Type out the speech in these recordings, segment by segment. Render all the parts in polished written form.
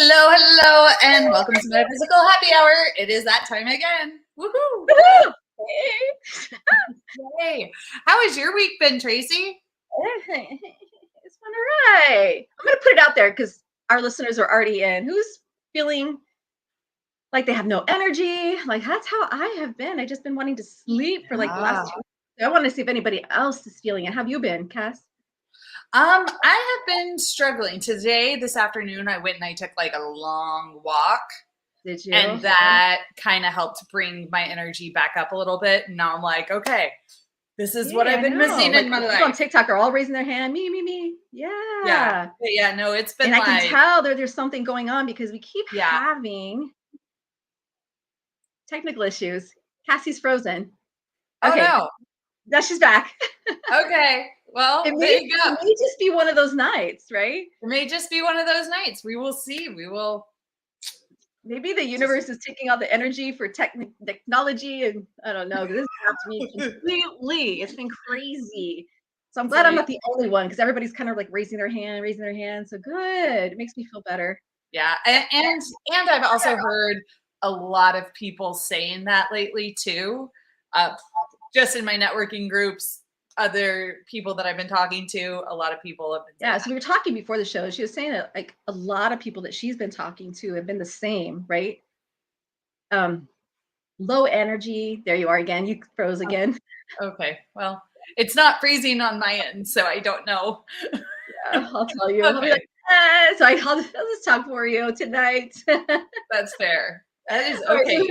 Hello, hello, and welcome to Metaphysical Happy Hour. It is that time again. Woohoo! Woohoo! Hey. How has your week been, Tracey? It's been all right. I'm going to put it out there because our listeners are already in. Who's feeling like they have no energy? Like, that's how I have been. I've just been wanting to sleep for like the last 2 weeks. I want to see if anybody else is feeling it. How have you been, Cass? I have been struggling. This afternoon, I went and I took like a long walk. Did you? And that kind of helped bring my energy back up a little bit. And now I'm like, okay, this is what I've been missing in my life. People on TikTok are all raising their hand. Me. Yeah. Yeah. No, it's been and I can tell there's something going on because we keep having technical issues. Cassie's frozen. Okay. Oh, no. Now she's back. Okay. Well, It may just be one of those nights, right? It may just be one of those nights. We will see. Maybe the universe is taking all the energy for technology, and I don't know. This happened to me completely. It's been crazy. So I'm glad I'm not the only one because everybody's kind of like raising their hand. So good. It makes me feel better. Yeah, and I've also heard a lot of people saying that lately too. Just in my networking groups, other people that I've been talking to, a lot of people have been saying that. So we were talking before the show. She was saying that like a lot of people that she's been talking to have been the same, right? Low energy. There you are again. You froze again. Okay. Well, it's not freezing on my end, so I don't know. Yeah, I'll tell you. I'll be like, so I'll just talk for you tonight. That's fair. That is okay. So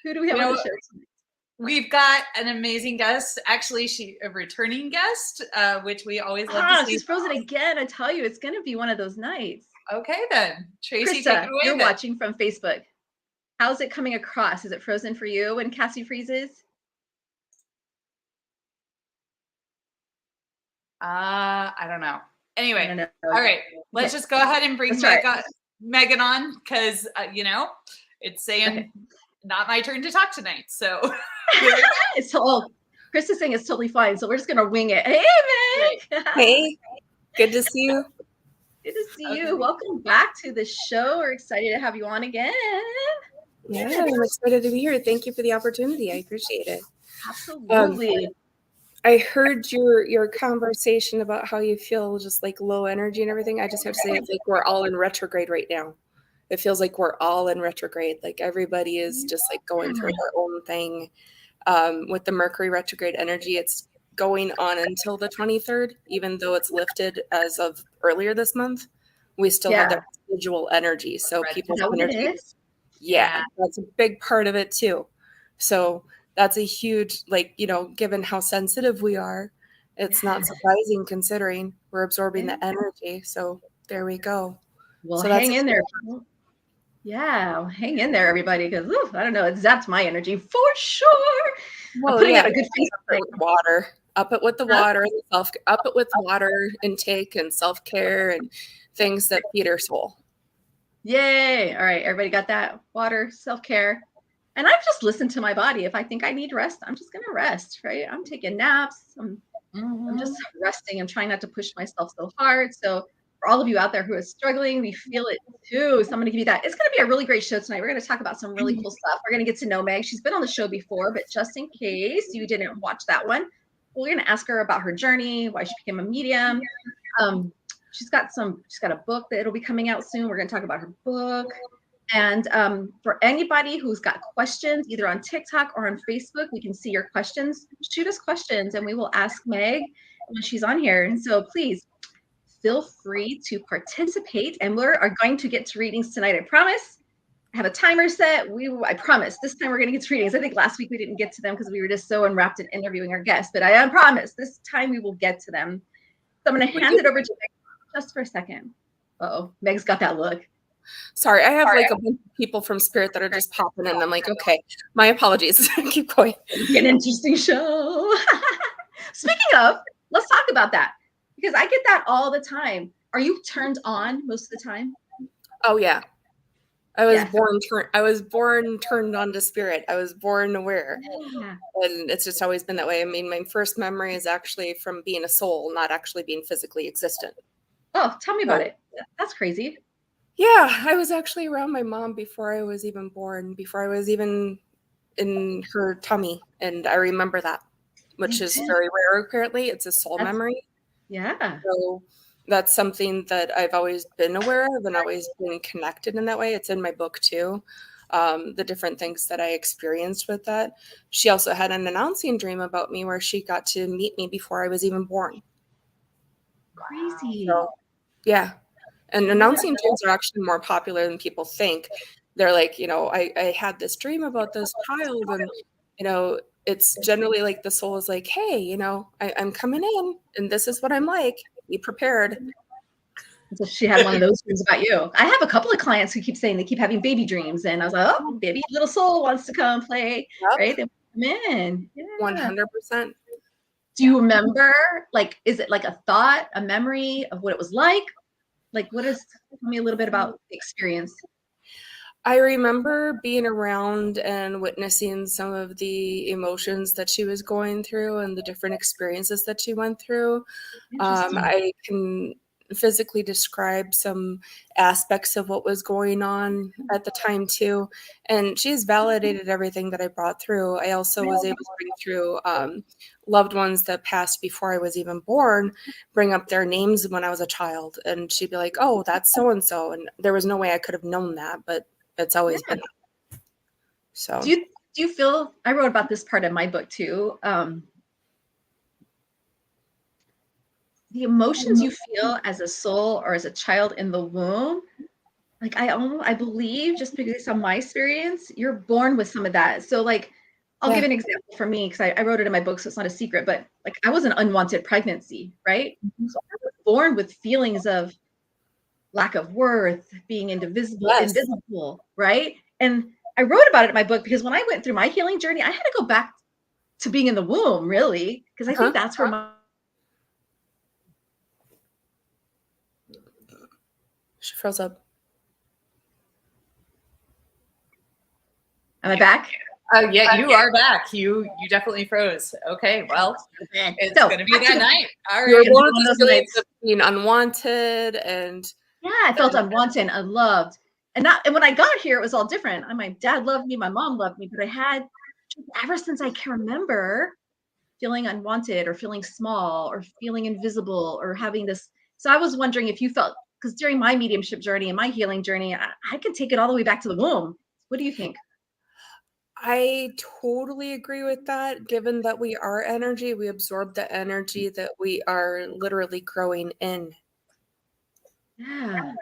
who do we have on the show tonight? We've got an amazing guest. Actually, a returning guest, which we always love to see. She's frozen again. I tell you, it's going to be one of those nights. Okay, then. Tracey, Krista, take it away. You're watching from Facebook. How's it coming across? Is it frozen for you when Cassie freezes? I don't know. Anyway, all right. Let's just go ahead and bring Megan on because, it's saying not my turn to talk tonight. So Chris is saying it's totally fine. So we're just going to wing it. Hey, Meg. Hey, good to see you. Good to see you. Welcome back to the show. We're excited to have you on again. Yeah, I'm excited to be here. Thank you for the opportunity. I appreciate it. Absolutely. I heard your conversation about how you feel just like low energy and everything. I just have to say it's like we're all in retrograde right now. It feels like we're all in retrograde. Like everybody is just like going through their own thing. With the Mercury retrograde energy, it's going on until the 23rd, even though it's lifted as of earlier this month. We still have that residual energy. So people's energy. Yeah, that's a big part of it too. So that's a huge, given how sensitive we are, it's not surprising considering we're absorbing the energy. So there we go. Well, so hang in there. Yeah, hang in there, everybody, because I don't know, it zapped my energy for sure. Well, putting out a good face with water. Up it with the water, up it with water intake and self-care and things that feed our soul. Yay! All right, everybody got that? Water, self-care. And I've just listened to my body. If I think I need rest, I'm just going to rest, right? I'm taking naps. I'm just resting. I'm trying not to push myself so hard. So for all of you out there who are struggling, we feel it too. So I'm going to give you that. It's going to be a really great show tonight. We're going to talk about some really cool stuff. We're going to get to know Meg. She's been on the show before, but just in case you didn't watch that one, we're going to ask her about her journey, why she became a medium. She's got a book that it'll be coming out soon. We're going to talk about her book. And for anybody who's got questions, either on TikTok or on Facebook, we can see your questions. Shoot us questions and we will ask Meg when she's on here. And so please feel free to participate. And we are going to get to readings tonight. I promise. I have a timer set. I promise this time we're going to get to readings. I think last week we didn't get to them because we were just so enwrapped in interviewing our guests. But I promise this time we will get to them. So I'm going to hand it over to Meg just for a second. Uh-oh, Meg's got that look. Sorry, I have like a bunch of people from Spirit that are just popping in. I'm like, okay, my apologies. Keep going. An interesting show. Speaking of, let's talk about that because I get that all the time. Are you turned on most of the time? Oh yeah, I was born turned on to Spirit. I was born aware, and it's just always been that way. I mean, my first memory is actually from being a soul, not actually being physically existent. Oh, tell me about it. That's crazy. Yeah, I was actually around my mom before I was even born, before I was even in her tummy, and I remember that, which Me is too. very rare apparently. It's a soul That's, memory. yeah. So that's something that I've always been aware of and always been connected in that way. It's in my book too. The different things that I experienced with that. She also had an announcing dream about me where she got to meet me before I was even born. Crazy. So yeah. And Yeah. announcing dreams are actually more popular than people think. They're like, I had this dream about this child, and it's generally like the soul is like, hey, I'm coming in, and this is what I'm like. Be prepared. So she had one of those dreams about you. I have a couple of clients who keep saying they keep having baby dreams, and I was like, oh, baby little soul wants to come play, right? They come in. Yeah. 100%. Do you remember? Like, is it like a thought, a memory of what it was like? Like, tell me a little bit about the experience. I remember being around and witnessing some of the emotions that she was going through and the different experiences that she went through. Interesting. I can physically describe some aspects of what was going on at the time too. And she's validated everything that I brought through. I also was able to bring through loved ones that passed before I was even born, bring up their names when I was a child. And she'd be like, oh, that's so-and-so. And there was no way I could have known that, but it's always been. So do you feel, I wrote about this part of my book too, the emotions you feel as a soul or as a child in the womb, like I believe, just based on my experience, you're born with some of that. So like, I'll give an example for me, because I wrote it in my book, so it's not a secret, but like I was an unwanted pregnancy, right? So I was born with feelings of lack of worth, being invisible, right? And I wrote about it in my book because when I went through my healing journey, I had to go back to being in the womb, really, because I think that's where she froze up. Am I back? Yeah, you are back. You definitely froze. Okay, well, it's going to be that night. All right. You're one of those feelings of being unwanted, and yeah, I felt unwanted, unloved, and when I got here, it was all different. My dad loved me, my mom loved me, but I had, ever since I can remember, feeling unwanted or feeling small or feeling invisible or having this. So I was wondering if you felt, because during my mediumship journey and my healing journey, I could take it all the way back to the womb. What do you think? I totally agree with that. Given that we are energy, we absorb the energy that we are literally growing in. Yeah.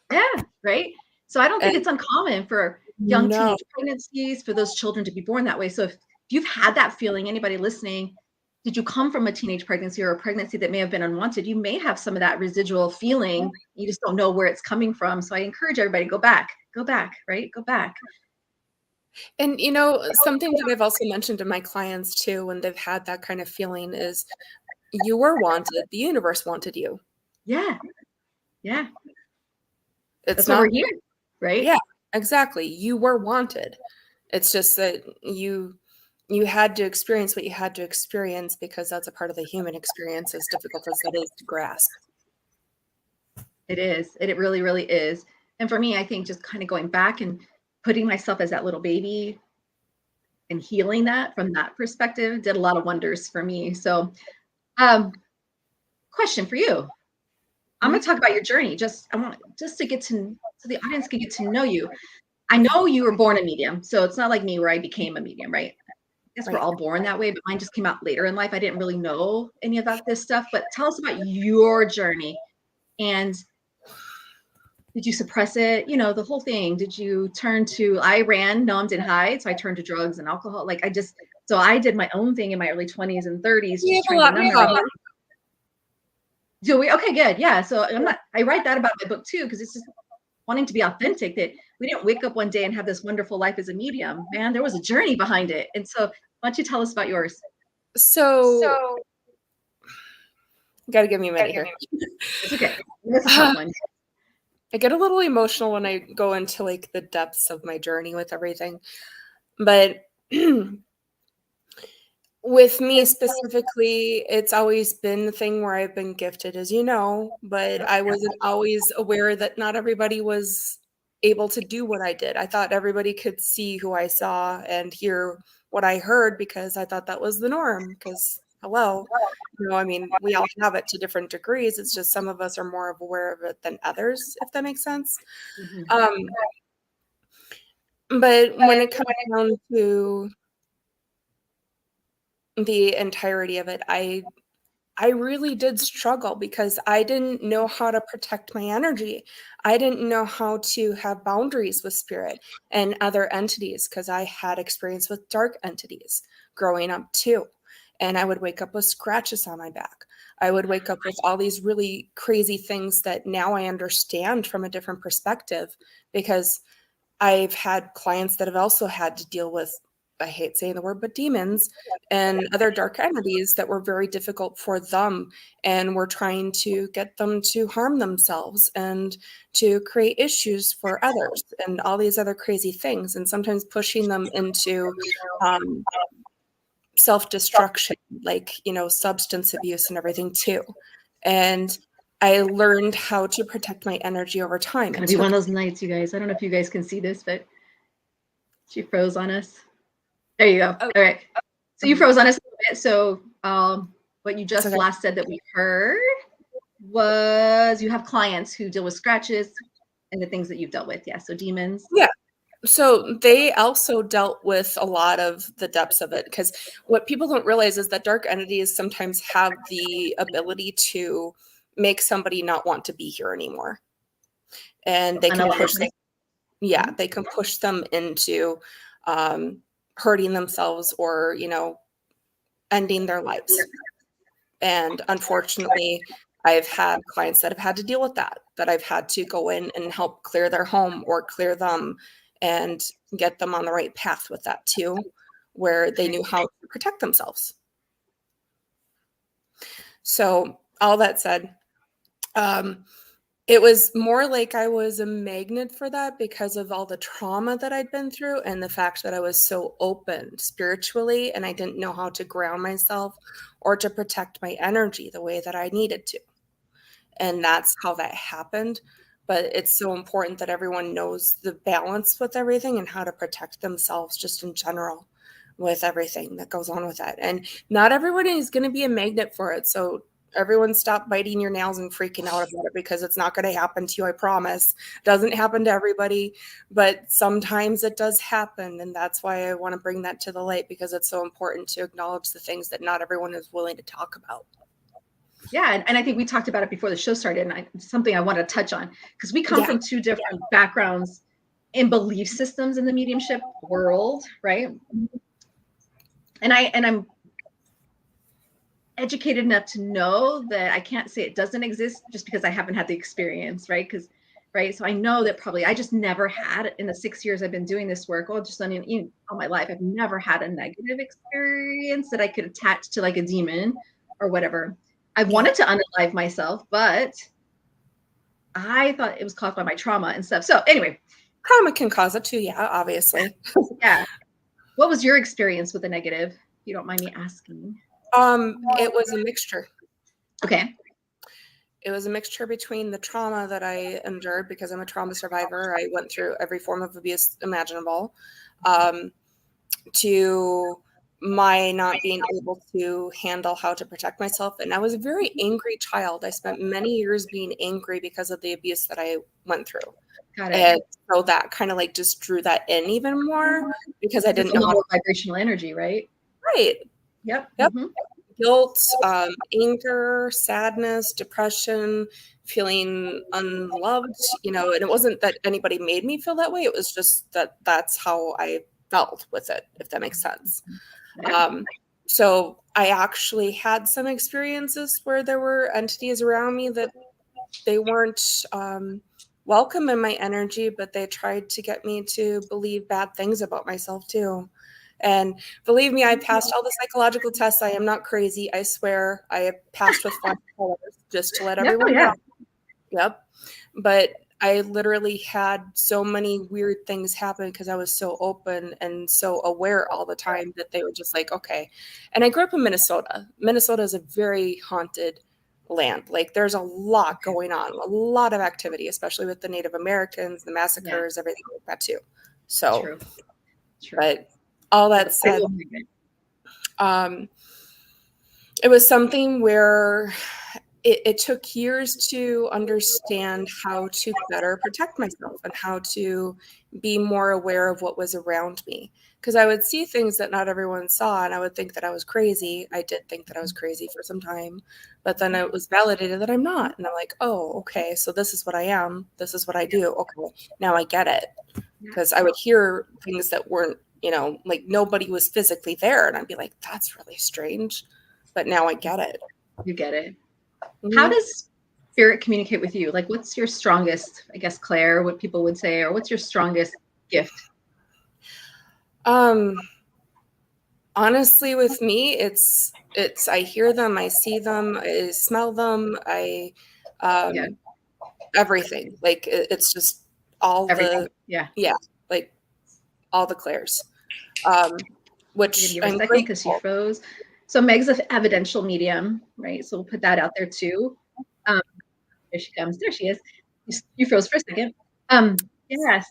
Yeah. Right. So I don't think it's uncommon for young teenage pregnancies, for those children to be born that way. So if you've had that feeling, anybody listening, did you come from a teenage pregnancy or a pregnancy that may have been unwanted? You may have some of that residual feeling. You just don't know where it's coming from. So I encourage everybody to go back, right? Go back. And, something that I've also mentioned to my clients too, when they've had that kind of feeling, is you were wanted. The universe wanted you. Yeah. Yeah. That's why we're here, right? Yeah, exactly. You were wanted. It's just that you had to experience what you had to experience, because that's a part of the human experience, as difficult as that is to grasp. It is. It really, really is. And for me, I think just kind of going back and putting myself as that little baby and healing that from that perspective did a lot of wonders for me. So, question for you. I'm going to talk about your journey. I want to get to, so the audience can get to know you. I know you were born a medium, so it's not like me where I became a medium, right? I guess we're all born that way, but mine just came out later in life. I didn't really know any about this stuff, but tell us about your journey. And did you suppress it? The whole thing. Did you turn to, I ran, numbed, and hide. So I turned to drugs and alcohol. So I did my own thing in my early 20s and 30s, just trying to numb everything. Do we? Okay, good. Yeah. So I write that about my book too, because it's just wanting to be authentic, that we didn't wake up one day and have this wonderful life as a medium. Man, there was a journey behind it. And so why don't you tell us about yours? So you got to give me a minute here. It's okay. That's a tough one. I get a little emotional when I go into like the depths of my journey with everything. But With me specifically, it's always been the thing where I've been gifted, as you know, but I wasn't always aware that not everybody was able to do what I did. I thought everybody could see who I saw and hear what I heard because I thought that was the norm. Because, hello, I mean, we all have it to different degrees. It's just some of us are more aware of it than others, if that makes sense. Mm-hmm. But when it comes down to the entirety of it, I really did struggle because I didn't know how to protect my energy. I didn't know how to have boundaries with spirit and other entities because I had experience with dark entities growing up too. And I would wake up with scratches on my back. I would wake up with all these really crazy things that now I understand from a different perspective because I've had clients that have also had to deal with, I hate saying the word, but demons and other dark entities that were very difficult for them. And we're trying to get them to harm themselves and to create issues for others and all these other crazy things. And sometimes pushing them into self-destruction, like, substance abuse and everything too. And I learned how to protect my energy over time. It's gonna be one of those nights, you guys. I don't know if you guys can see this, but she froze on us. There you go. All right. So you froze on us a little bit. So what you just last said that we heard was you have clients who deal with scratches and the things that you've dealt with. Yeah. So demons. Yeah. So they also dealt with a lot of the depths of it because what people don't realize is that dark entities sometimes have the ability to make somebody not want to be here anymore. And they can push them, they can push them into hurting themselves or, ending their lives. And unfortunately, I've had clients that have had to deal with that I've had to go in and help clear their home or clear them and get them on the right path with that too, where they knew how to protect themselves. So all that said, it was more like I was a magnet for that because of all the trauma that I'd been through and the fact that I was so open spiritually and I didn't know how to ground myself or to protect my energy the way that I needed to. And that's how that happened. But it's so important that everyone knows the balance with everything and how to protect themselves just in general with everything that goes on with that. And not everybody is going to be a magnet for it. So everyone stop biting your nails and freaking out about it because it's not going to happen to you, I promise. It doesn't happen to everybody, but sometimes it does happen. And that's why I want to bring that to the light because it's so important to acknowledge the things that not everyone is willing to talk about. Yeah, and I think we talked about it before the show started, and it's something I want to touch on because we come from two different backgrounds in belief systems in the mediumship world, right? And I'm educated enough to know that I can't say it doesn't exist just because I haven't had the experience, right? So I know that probably I just never had in the 6 years I've been doing this work, or just all my life, I've never had a negative experience that I could attach to like a demon or whatever. I wanted to unalive myself, but I thought it was caused by my trauma and stuff. So anyway. Trauma can cause it too, yeah, obviously. Yeah. What was your experience with the negative, if you don't mind me asking? It was a mixture. Okay. It was a mixture between the trauma that I endured because I'm a trauma survivor. I went through every form of abuse imaginable, to my not being able to handle how to protect myself. And I was a very angry child. I spent many years being angry because of the abuse that I went through. Got it. And so that kind of like just drew that in even more because I didn't know how vibrational energy, right? Right. Yep. Mm-hmm. Guilt, anger, sadness, depression, feeling unloved, and it wasn't that anybody made me feel that way. It was just that that's how I felt with it, if that makes sense. Yeah. So I actually had some experiences where there were entities around me that they weren't welcome in my energy, but they tried to get me to believe bad things about myself too. And believe me, I passed all the psychological tests. I am not crazy. I swear I passed with flying colors, just to let everyone know. Yep. But I literally had so many weird things happen because I was so open and so aware all the time that they were just like, okay. And I grew up in Minnesota. Minnesota is a very haunted land. Like there's a lot going on, a lot of activity, especially with the Native Americans, the massacres, everything like that too. So, True. but all that said, it was something where it took years to understand how to better protect myself and how to be more aware of what was around me. Because I would see things that not everyone saw, and I would think that I was crazy. I did think that I was crazy for some time, but then it was validated that I'm not. And I'm like, oh, okay, so this is what I am. This is what I do. Okay, now I get it. Because I would hear things that weren't, like nobody was physically there. And I'd be like, that's really strange. But now I get it. You get it. Mm-hmm. How does spirit communicate with you? Like, what's your strongest, I guess, Claire, what people would say, or what's your strongest gift? Honestly, with me, it's I hear them, I see them, I smell them, everything. Like it's just all everything. Like all the Claires. Which I'm grateful because she froze. So Meg's an evidential medium, right? So we'll put that out there too. There she comes. There she is. You froze for a second. Yes.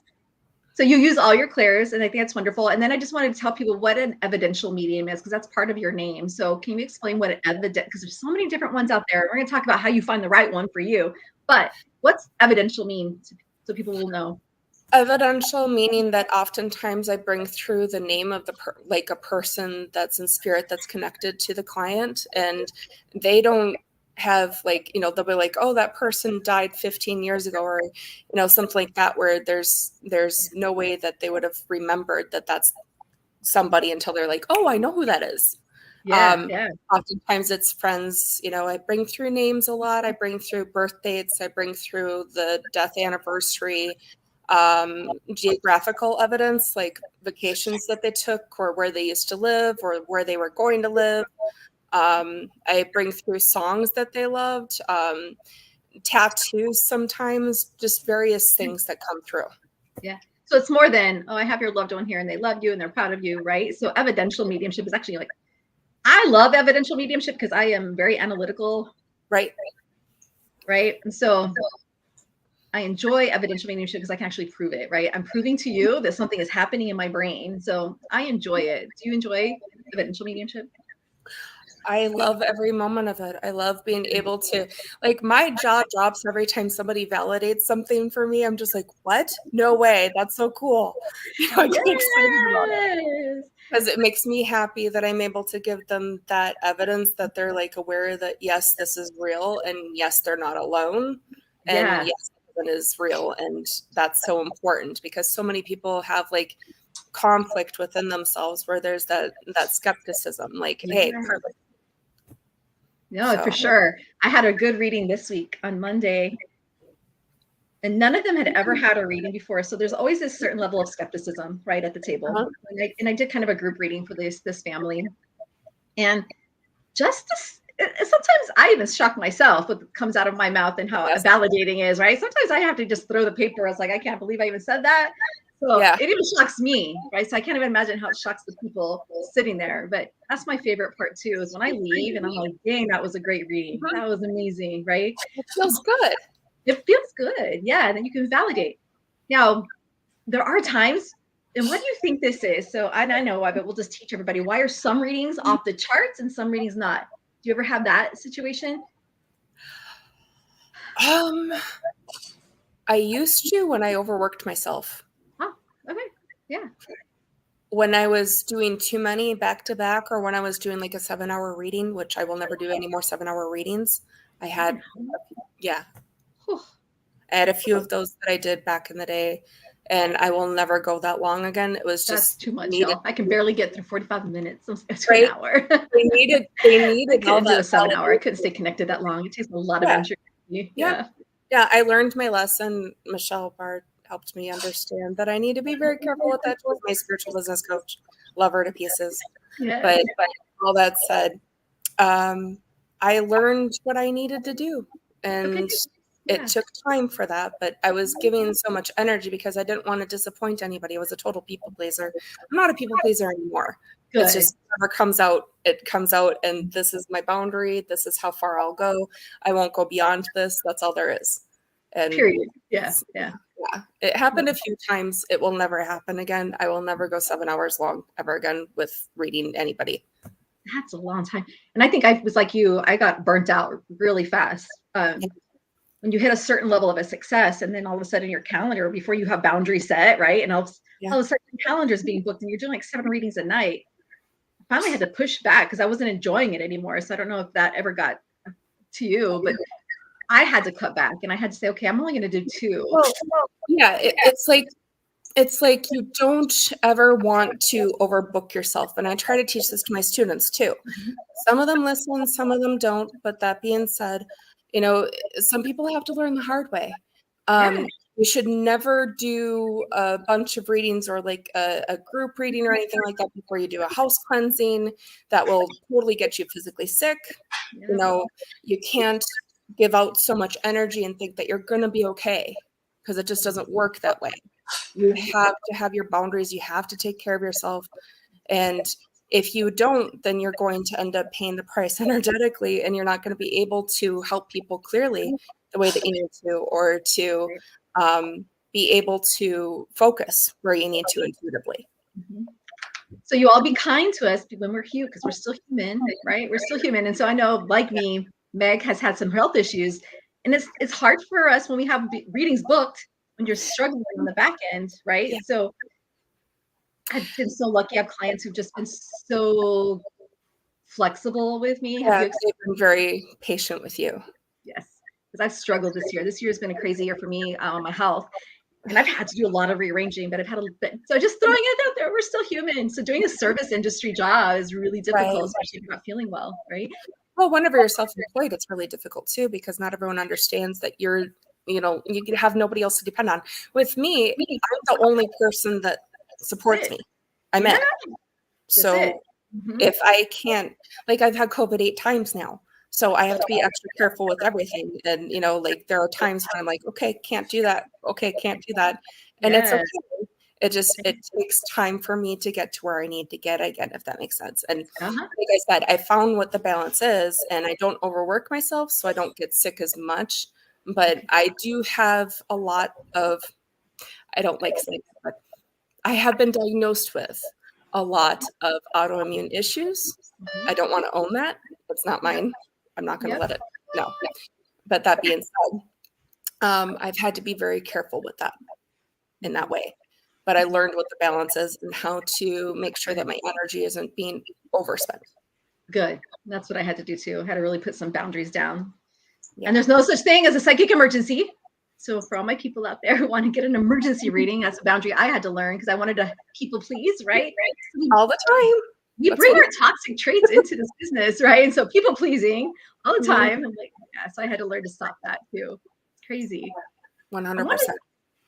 So you use all your Claires, and I think that's wonderful. And then I just wanted to tell people what an evidential medium is, because that's part of your name. So can you explain what an because there's so many different ones out there. We're going to talk about how you find the right one for you. But what's evidential mean, so people will know? Evidential meaning that oftentimes I bring through the name of like a person that's in spirit that's connected to the client, and they don't have like, they'll be like, oh, that person died 15 years ago, or, something like that, where there's no way that they would have remembered that that's somebody until they're like, oh, I know who that is. Oftentimes it's friends. I bring through names a lot. I bring through birth dates. I bring through the death anniversary. Geographical evidence, like vacations that they took, or where they used to live, or where they were going to live. I bring through songs that they loved, tattoos sometimes, just various things that come through. Yeah. So it's more than, oh, I have your loved one here and they love you and they're proud of you, right? So evidential mediumship is actually like, I love evidential mediumship because I am very analytical. Right. And so I enjoy evidential mediumship because I can actually prove it, right? I'm proving to you that something is happening in my brain. So I enjoy it. Do you enjoy evidential mediumship? I love every moment of it. I love being able to, like, my jaw drops every time somebody validates something for me. I'm just like, what? No way. That's so cool. I get excited about it. Because it makes me happy that I'm able to give them that evidence that they're like aware that, yes, this is real, and yes, they're not alone. And yes, it is real. And that's so important, because so many people have like conflict within themselves where there's that skepticism, like, hey, perfect. No, for sure. I had a good reading this week on Monday, and none of them had ever had a reading before. So there's always this certain level of skepticism right at the table. And I did kind of a group reading for this family. And sometimes I even shock myself what comes out of my mouth and how validating is, right? Sometimes I have to just throw the paper. I was like, I can't believe I even said that. So it even shocks me, right? So I can't even imagine how it shocks the people sitting there. But that's my favorite part too, is when I leave and I'm like, dang, that was a great reading. That was amazing, right? It feels good. It feels good. Yeah. And then you can validate. Now, there are times, and what do you think this is? So I know why, but we'll just teach everybody. Why are some readings off the charts and some readings not? Do you ever have that situation? I used to, when I overworked myself. Oh, okay. Yeah. When I was doing too many back to back, or when I was doing like a 7-hour reading, which I will never do any more 7-hour readings. I had a few of those that I did back in the day, and I will never go that long again. It was just too much. I can barely get through 45 minutes to an hour. They needed I couldn't do a 7-hour. I couldn't stay connected that long. It takes a lot of energy. Yeah, I learned my lesson. Michelle Bard helped me understand that I need to be very careful with that. With my spiritual business coach, love her to pieces. But all that said, I learned what I needed to do, and it took time for that, but I was giving so much energy because I didn't want to disappoint anybody. I was a total people pleaser. I'm not a people pleaser anymore. Good. It's just whatever comes out, it comes out, and this is my boundary. This is how far I'll go. I won't go beyond this. That's all there is. And period. Yeah. It happened a few times. It will never happen again. I will never go 7 hours long ever again with reading anybody. That's a long time. And I think I was like you, I got burnt out really fast. When you hit a certain level of a success, and then all of a sudden your calendar, before you have boundaries set, right? And all of a sudden your calendar is being booked and you're doing like 7 readings a night. I finally had to push back because I wasn't enjoying it anymore. So I don't know if that ever got to you, but I had to cut back and I had to say, okay, I'm only going to do 2. Well, yeah, it's like you don't ever want to overbook yourself. And I try to teach this to my students too. Some of them listen, some of them don't. But that being said, some people have to learn the hard way. You should never do a bunch of readings or like a group reading or anything like that before you do a house cleansing. That will totally get you physically sick. You can't give out so much energy and think that you're going to be okay, because it just doesn't work that way. You have to have your boundaries. You have to take care of yourself. And if you don't, then you're going to end up paying the price energetically, and you're not going to be able to help people clearly the way that you need to, or to be able to focus where you need to intuitively. So you all be kind to us when we're human, because we're still human, right? We're still human. And so I know, like me, Meg has had some health issues, and it's hard for us when we have readings booked, when you're struggling on the back end, right? Yeah. So I've been so lucky. I have clients who've just been so flexible with me. Yeah, they've been very patient with you. Yes, because I've struggled this year. This year has been a crazy year for me on my health. And I've had to do a lot of rearranging, but I've had a bit. So just throwing it out there, we're still human. So doing a service industry job is really difficult, especially if you're not feeling well, right? Well, whenever you're self-employed, it's really difficult too, because not everyone understands that you can have nobody else to depend on. With me, I'm the only person that supports me. I'm it. So if I can't, like, I've had COVID 8 times now, so I have to be extra careful with everything. And, there are times when I'm like, okay, can't do that. Okay, can't do that. And it's okay. It takes time for me to get to where I need to get again, if that makes sense. And like I said, I found what the balance is, and I don't overwork myself, so I don't get sick as much. But I do have a lot of, I don't like saying, but I have been diagnosed with a lot of autoimmune issues. I don't want to own that. It's not mine. I'm not going to let it. No. But that being said, I've had to be very careful with that in that way. But I learned what the balance is and how to make sure that my energy isn't being overspent. Good. That's what I had to do too. I had to really put some boundaries down. Yeah. And there's no such thing as a psychic emergency. So for all my people out there who want to get an emergency reading, that's a boundary I had to learn, because I wanted to people please, right? All the time. We bring our toxic traits into this business, right? And so people pleasing all the time. I'm like, so I had to learn to stop that too. It's crazy. 100%.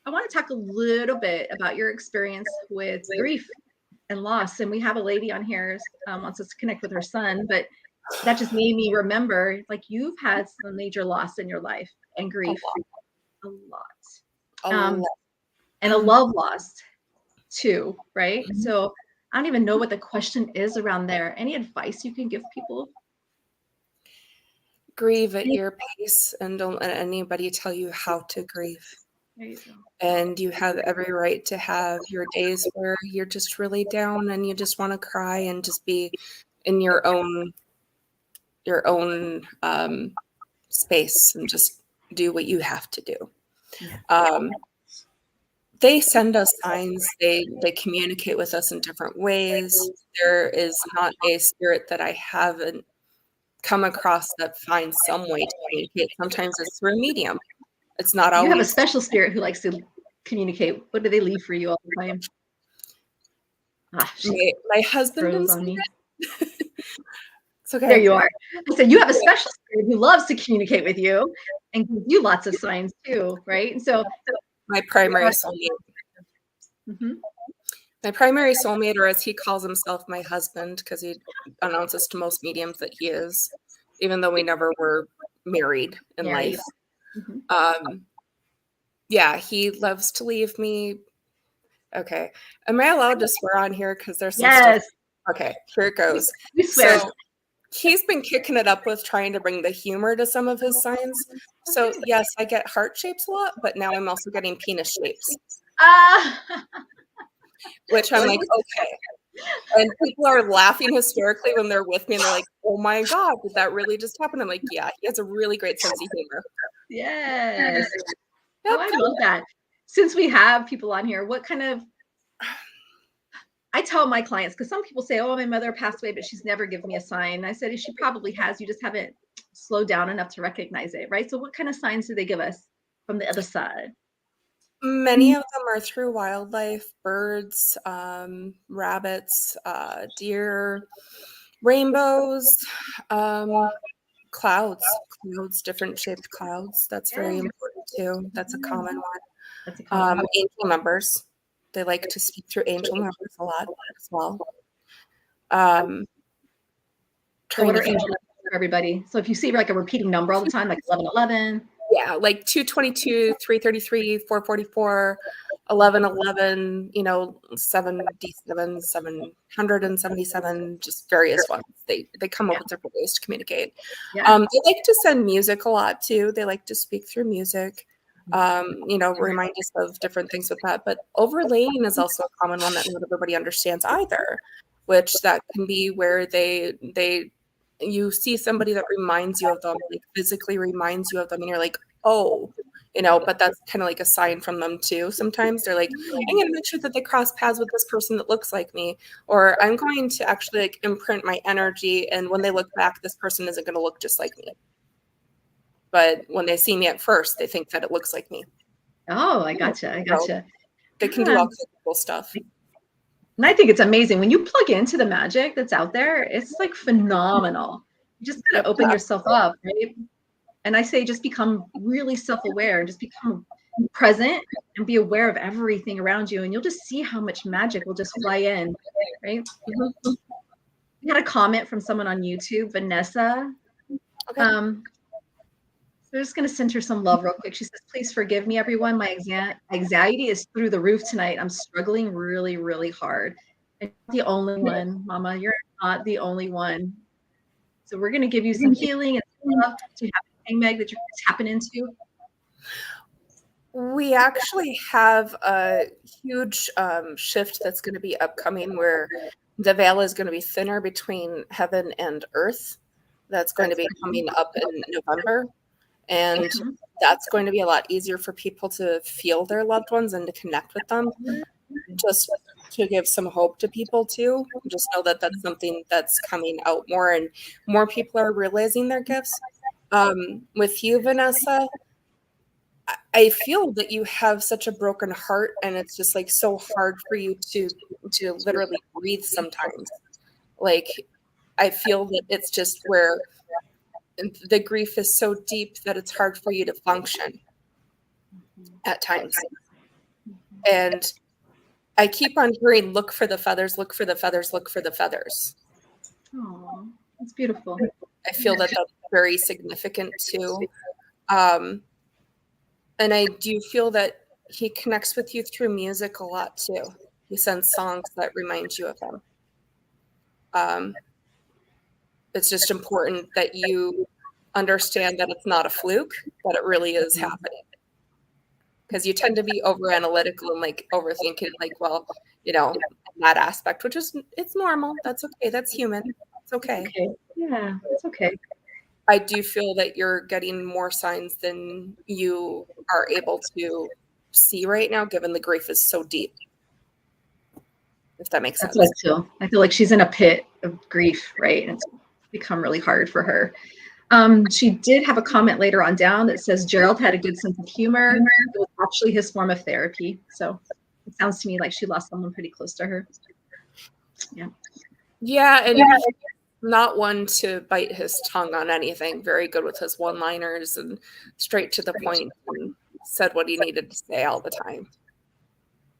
I want to talk a little bit about your experience with grief and loss. And we have a lady on here wants us to connect with her son, but that just made me remember, like, you've had some major loss in your life and grief. A lot. And a love loss too, right? So I don't even know what the question is around there. Any advice you can give people? Grieve at your pace, and don't let anybody tell you how to grieve. There you go. And you have every right to have your days where you're just really down and you just want to cry and just be in your own space and just do what you have to do. They send us signs. They communicate with us in different ways. There is not a spirit that I haven't come across that finds some way to communicate. Sometimes it's through a medium. It's not always. You have a special spirit who likes to communicate. What do they leave for you all the time? My husband froze on me. It's okay. There you are. I said you have a special spirit who loves to communicate with you and gives you lots of signs too, right? And so my primary soulmate. My primary soulmate, or as he calls himself, my husband, because he announces to most mediums that he is, even though we never were married in life. Yeah, he loves to leave me. Okay. Am I allowed to swear on here? Because there's some stuff. Okay, here it goes. We swear. So he's been kicking it up with trying to bring the humor to some of his signs. So yes, I get heart shapes a lot, but now I'm also getting penis shapes. Which I'm like, okay. And people are laughing hysterically when they're with me and they're like, oh my God, did that really just happen? I'm like, yeah, he has a really great sense of humor. Yes. Yep. Oh, I love that. Since we have people on here, what kind of, I tell my clients, because some people say, oh, my mother passed away, but she's never given me a sign. I said, she probably has. You just haven't slowed down enough to recognize it, right? So what kind of signs do they give us from the other side? Many of them are through wildlife, birds, rabbits, deer, rainbows, clouds, different shaped clouds. That's very important too. That's a common one. That's a common one. Angel numbers. They like to speak through angel numbers a lot as well. So what are angel numbers for everybody? So if you see like a repeating number all the time, like 1111. Yeah, like 222, 333, 444, 1111, 77, 777, just various ones. They come up with different ways to communicate. Yeah. They like to send music a lot too. They like to speak through music. Remind us of different things with that. But overlaying is also a common one that not everybody understands either, which that can be where you see somebody that reminds you of them, like physically reminds you of them, and you're like, oh, but that's kind of like a sign from them too. Sometimes they're like, I'm going to make sure that they cross paths with this person that looks like me, or I'm going to actually like imprint my energy, and when they look back, this person isn't going to look just like me. But when they see me at first, they think that it looks like me. Oh, I gotcha. They can do all kinds of cool stuff. And I think it's amazing when you plug into the magic that's out there. It's like phenomenal. You just gotta open yourself up, right? And I say just become really self-aware and just become present and be aware of everything around you, and you'll just see how much magic will just fly in, right? We had a comment from someone on YouTube, Vanessa. Okay. So I'm just going to send her some love real quick. She says, please forgive me, everyone. My anxiety is through the roof tonight. I'm struggling really, really hard. I'm not the only one, Mama. You're not the only one. So we're going to give you some healing and love to have anything, Meg, that you're tapping into. We actually have a huge shift that's going to be upcoming where the veil is going to be thinner between heaven and earth. That's going to be coming up in November. And that's going to be a lot easier for people to feel their loved ones and to connect with them. Just to give some hope to people too. Just know that that's something that's coming out more, and more people are realizing their gifts. With you, Vanessa, I feel that you have such a broken heart, and it's just like so hard for you to literally breathe sometimes. Like, I feel that it's just where the grief is so deep that it's hard for you to function at times. And I keep on hearing, look for the feathers, look for the feathers, look for the feathers. Oh, that's beautiful. I feel that that's very significant too. And I do feel that he connects with you through music a lot too. He sends songs that remind you of him. It's just important that you understand that it's not a fluke, that it really is happening. Because you tend to be over analytical and like overthinking, like, well, that aspect, which is, it's normal. That's okay. That's human. It's okay. Yeah, it's okay. I do feel that you're getting more signs than you are able to see right now, given the grief is so deep. If that makes sense. That's what I feel like she's in a pit of grief, right? And it's become really hard for her. She did have a comment later on down that says Gerald had a good sense of humor. It was actually his form of therapy. So it sounds to me like she lost someone pretty close to her. Yeah, and not one to bite his tongue on anything. Very good with his one-liners and straight to the point, and said what he needed to say all the time.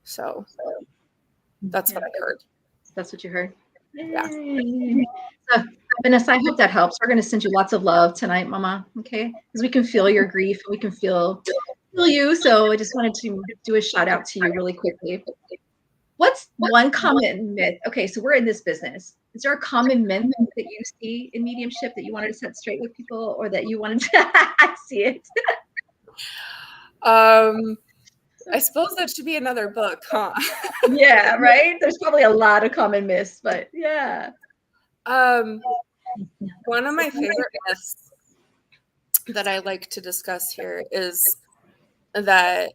So that's what I heard. That's what you heard? Yeah. Vanessa, I hope that helps. We're going to send you lots of love tonight, Mama. Okay, because we can feel your grief and we can feel you. So I just wanted to do a shout out to you really quickly. What's one common myth? Okay, so we're in this business. Is there a common myth that you see in mediumship that you wanted to set straight with people, or that you wanted to see it? I suppose that should be another book, huh? Yeah, right? There's probably a lot of common myths, but yeah. One of my favorite myths that I like to discuss here is that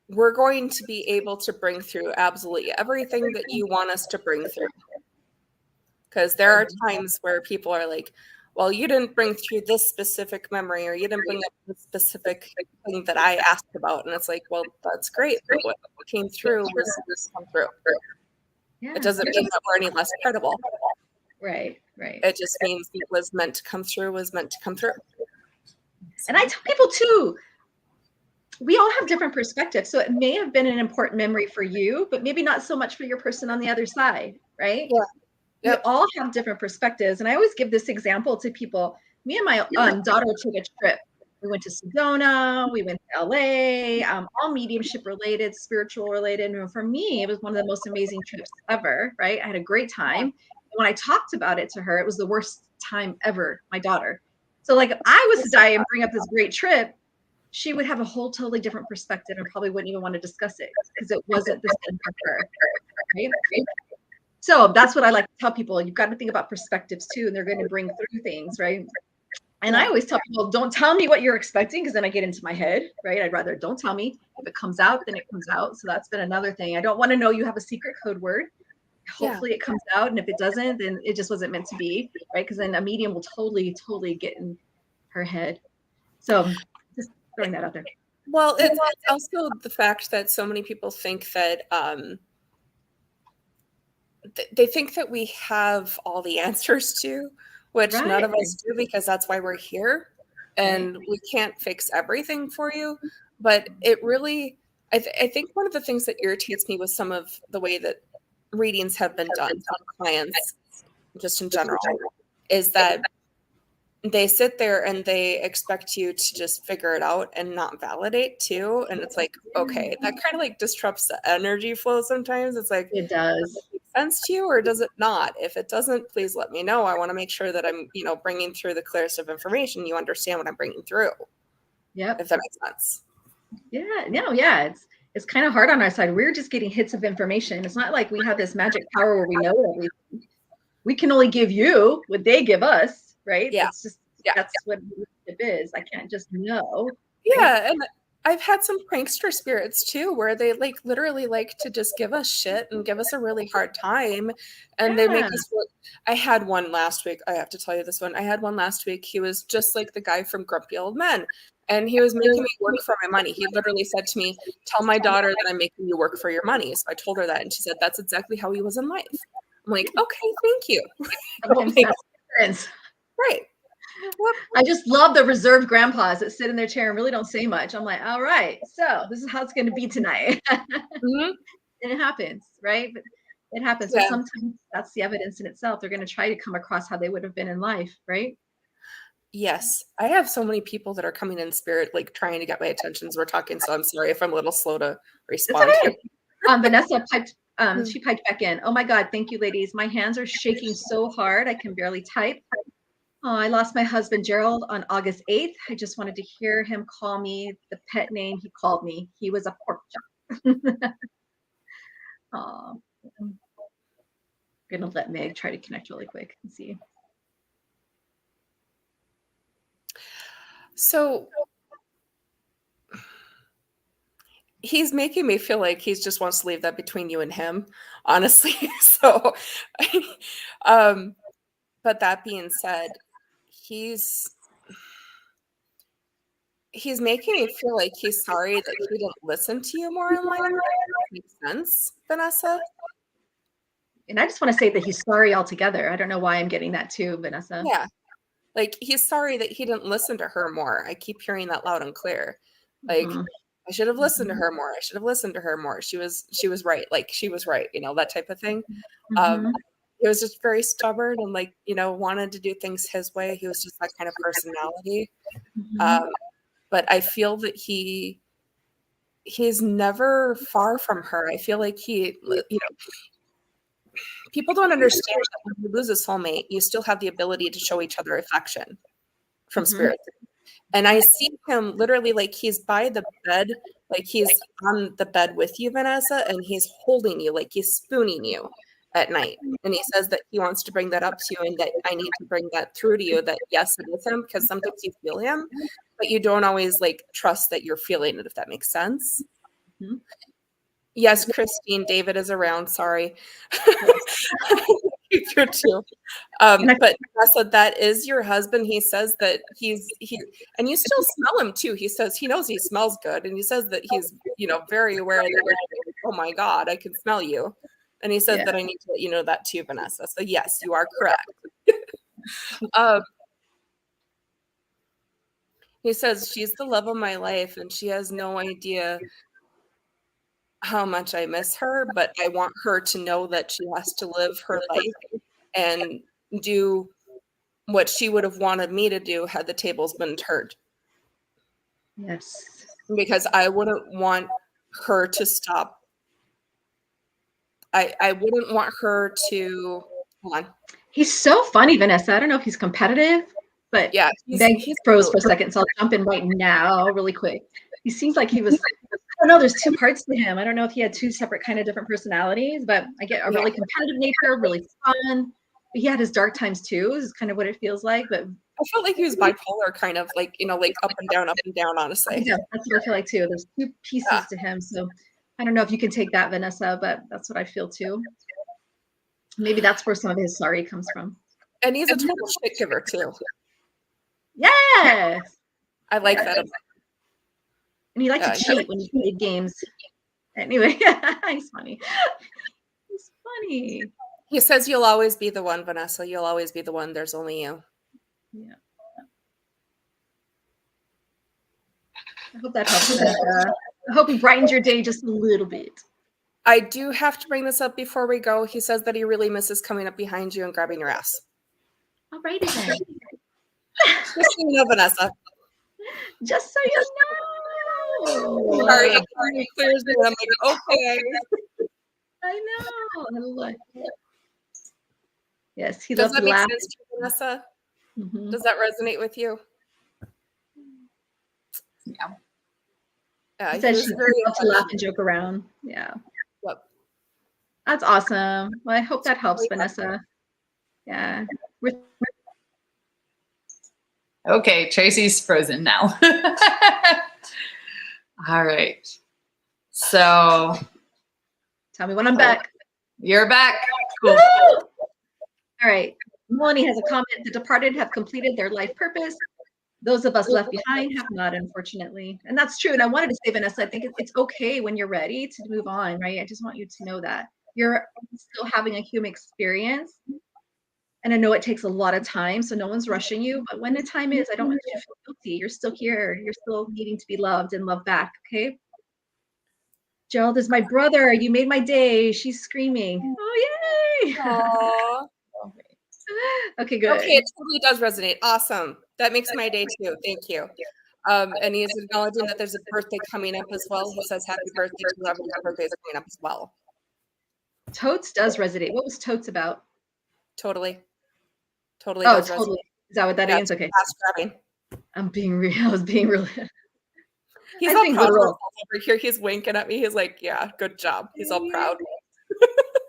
we're going to be able to bring through absolutely everything that you want us to bring through. Because there are times where people are like, well, you didn't bring through this specific memory, or you didn't bring up this specific thing that I asked about. And it's like, well, that's great. But what came through was come through. Yeah. It doesn't mean that we're any less credible. Right. It just means it was meant to come through, was meant to come through. And I tell people too, we all have different perspectives. So it may have been an important memory for you, but maybe not so much for your person on the other side, right? Yeah. Yep. We all have different perspectives. And I always give this example to people. Me and my daughter took a trip. We went to Sedona, we went to LA, all mediumship related, spiritual related. And for me, it was one of the most amazing trips ever, right? I had a great time. And when I talked about it to her, it was the worst time ever, my daughter. So like I was to die and bring up this great trip, she would have a whole totally different perspective and probably wouldn't even want to discuss it because it wasn't the same for her, right? So that's what I like to tell people. You've got to think about perspectives too, and they're going to bring through things, right? And I always tell people, don't tell me what you're expecting, because then I get into my head, right? I'd rather don't tell me. If it comes out, then it comes out. So that's been another thing. I don't want to know you have a secret code word. Hopefully it comes out. And if it doesn't, then it just wasn't meant to be, right? Because then a medium will totally get in her head. So just throwing that out there. Well, it's also the fact that so many people think that they think that we have all the answers to, which none of us do, because that's why we're here, and we can't fix everything for you. But it really, I think one of the things that irritates me with some of the way that readings have been done on clients, just in general, is that they sit there and they expect you to just figure it out and not validate too. And it's like, okay, that kind of like disrupts the energy flow sometimes. It's like, it does make sense to you or does it not? If it doesn't, please let me know. I want to make sure that I'm, bringing through the clearest of information. You understand what I'm bringing through. Yeah. If that makes sense. Yeah. No, yeah. It's kind of hard on our side. We're just getting hits of information. It's not like we have this magic power where we know everything. We can only give you what they give us. Right? Yeah. It's just, that's what it is. I can't just know. Yeah. Right? And I've had some prankster spirits too, where they like literally like to just give us shit and give us a really hard time. And they make us work. I had one last week. I have to tell you this one. I had one last week. He was just like the guy from Grumpy Old Men. And he was making me work for my money. He literally said to me, tell my daughter that I'm making you work for your money. So I told her that. And she said, that's exactly how he was in life. I'm like, okay, thank you. Right. I just love the reserved grandpas that sit in their chair and really don't say much. I'm like, all right, so this is how it's going to be tonight. And it happens, right? But it happens. Yeah. But sometimes that's the evidence in itself. They're going to try to come across how they would have been in life, right? Yes. I have so many people that are coming in spirit, like trying to get my attention as we're talking. So I'm sorry if I'm a little slow to respond. Okay. Vanessa piped. She piped back in. Oh my God, thank you, ladies. My hands are shaking so hard I can barely type. Oh, I lost my husband, Gerald, on August 8th. I just wanted to hear him call me the pet name he called me. He was a pork chop. Oh, I'm going to let Meg try to connect really quick and see. So he's making me feel like he just wants to leave that between you and him, honestly. So, but that being said, he's making me feel like he's sorry that he didn't listen to you more in life. Makes sense, Vanessa? And I just want to say that he's sorry altogether. I don't know why I'm getting that too, Vanessa. Yeah. Like, he's sorry that he didn't listen to her more. I keep hearing that loud and clear. Like, I should have listened to her more. I should have listened to her more. She was right. Like, she was right, that type of thing. he was just very stubborn and like, wanted to do things his way. He was just that kind of personality. But I feel that he's never far from her. I feel like people don't understand that when you lose a soulmate, you still have the ability to show each other affection from spirit. And I see him literally like he's by the bed, like he's on the bed with you, Vanessa, and he's holding you, like he's spooning you at night. And he says that he wants to bring that up to you and that I need to bring that through to you, that yes, it is him, because sometimes you feel him, but you don't always like trust that you're feeling it, if that makes sense. Yes, Christine, David is around. Sorry. You too. But Vanessa, that is your husband. He says that and you still smell him too. He says he knows he smells good. And he says that he's, very aware that, oh my God, I can smell you. And he says that I need to let you know that too, Vanessa. So yes, you are correct. He says she's the love of my life and she has no idea how much I miss her, but I want her to know that she has to live her life and do what she would have wanted me to do had the tables been turned. Yes. Because I wouldn't want her to stop. I wouldn't want her to, hold on. He's so funny, Vanessa. I don't know if he's competitive, but yeah, he's froze for a second, so I'll jump in right now really quick. He seems like he was, I don't know, there's two parts to him. I don't know if he had two separate kind of different personalities, but I get a really competitive nature, really fun. But he had his dark times too, is kind of what it feels like. But I felt like he was bipolar, kind of like, like up and down, honestly. Yeah, that's what I feel like too. There's two pieces to him. So I don't know if you can take that, Vanessa, but that's what I feel too. Maybe that's where some of his sorry comes from. And he's a total shit giver too. Yes. I like that. And he likes to cheat when he played games. Anyway, he's funny. He's funny. He says you'll always be the one, Vanessa. You'll always be the one. There's only you. Yeah. I hope that helps. I hope he brightens your day just a little bit. I do have to bring this up before we go. He says that he really misses coming up behind you and grabbing your ass. All righty then. Just so you know, Vanessa. Just so you know. Sorry, it clears me. I'm like, okay. I know. Yes, he Does loves that to make laugh. sense to you, Vanessa? Mm-hmm. Does that resonate with you? Yeah. He says she loves to laugh and joke around. Yeah. Yep. That's awesome. Well, I hope that helps, Vanessa. Yeah. Okay, Tracey's frozen now. All right. So tell me when I'm back. You're back. Cool. Woo! All right. Melanie has a comment. The departed have completed their life purpose. Those of us left behind have not, unfortunately. And that's true. And I wanted to say, Vanessa, I think it's okay when you're ready to move on, right? I just want you to know that you're still having a human experience. And I know it takes a lot of time, so no one's rushing you. But when the time is, I don't want you to feel guilty. You're still here. You're still needing to be loved and loved back, okay? Gerald is my brother. You made my day. She's screaming. Oh, yay! Aww. Okay, good. Okay, it totally does resonate. Awesome. That makes my day too. Thank you. And he is acknowledging that there's a birthday coming up as well. He says happy birthday to whoever your birthday is coming up as well. Totes does resonate. What was Totes about? Totally. Oh, totally. Is that what that is? Okay. I'm being real. I was being real. He's all proud over here. He's winking at me. He's like, yeah, good job. He's all proud.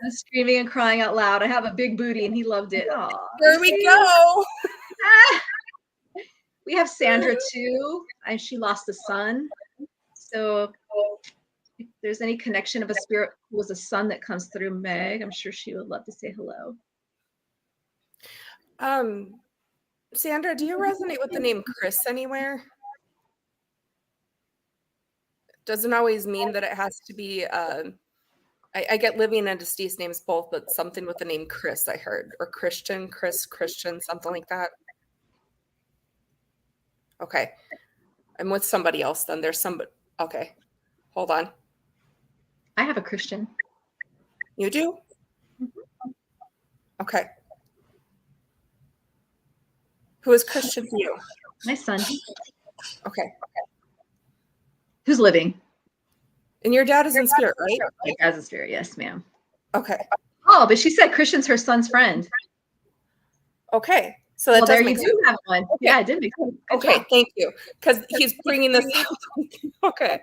I'm screaming and crying out loud. I have a big booty and he loved it. Aww. There we go. We have Sandra too. And she lost a son. So if there's any connection of a spirit who was a son that comes through Meg, I'm sure she would love to say hello. Sandra, do you resonate with the name Chris anywhere? Doesn't always mean that it has to be I get Living and deceased names both, but something with the name Chris I heard, or Christian, Christian, something like that. Okay. I'm with somebody else then. There's somebody. Okay. Hold on. I have a Christian. You do? Okay. Who is Christian for you? My son. Okay. Who's living? And your dad is in spirit, right? My dad's a spirit. Yes, ma'am. Okay. Oh, but she said Christian's her son's friend. Okay. So that Well, there does you make do have one. Okay. Yeah, it did make sense. Good Okay, job. thank you. Because he's bringing this up. Okay.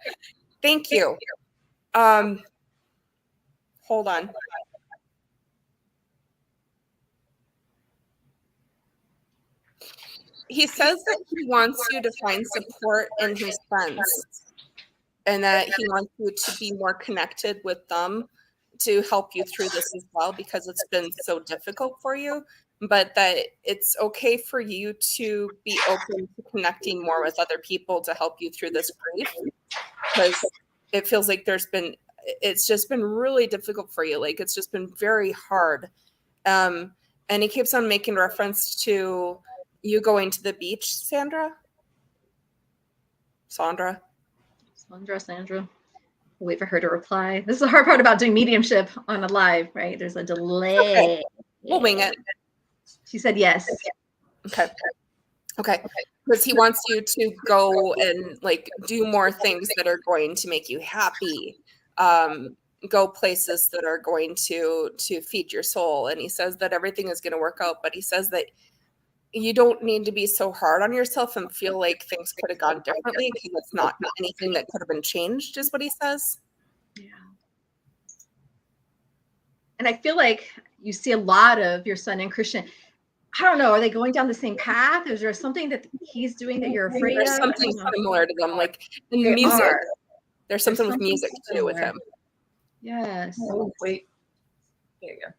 Thank you. Hold on. He says that he wants you to find support in his friends and that he wants you to be more connected with them to help you through this as well, because it's been so difficult for you, but that it's okay for you to be open to connecting more with other people to help you through this grief, because it feels like it's just been really difficult for you. Like, it's just been very hard. And he keeps on making reference to you going to the beach, Sandra. Sandra. We'll wait for her to reply. This is the hard part about doing mediumship on a live, right? There's a delay. Okay. We'll wing it. She said yes. Okay. Because he wants you to go and like do more things that are going to make you happy. Go places that are going to feed your soul. And he says that everything is going to work out, but he says that you don't need to be so hard on yourself and feel like things could have gone differently, because it's not anything that could have been changed, is what he says. Yeah. And I feel like you see a lot of your son and Christian. I don't know. Are they going down the same path? Is there something that he's doing that you're afraid There's of? something similar to them, like in They music. are. There's something with music too with him. Yes. Oh, wait. There you go.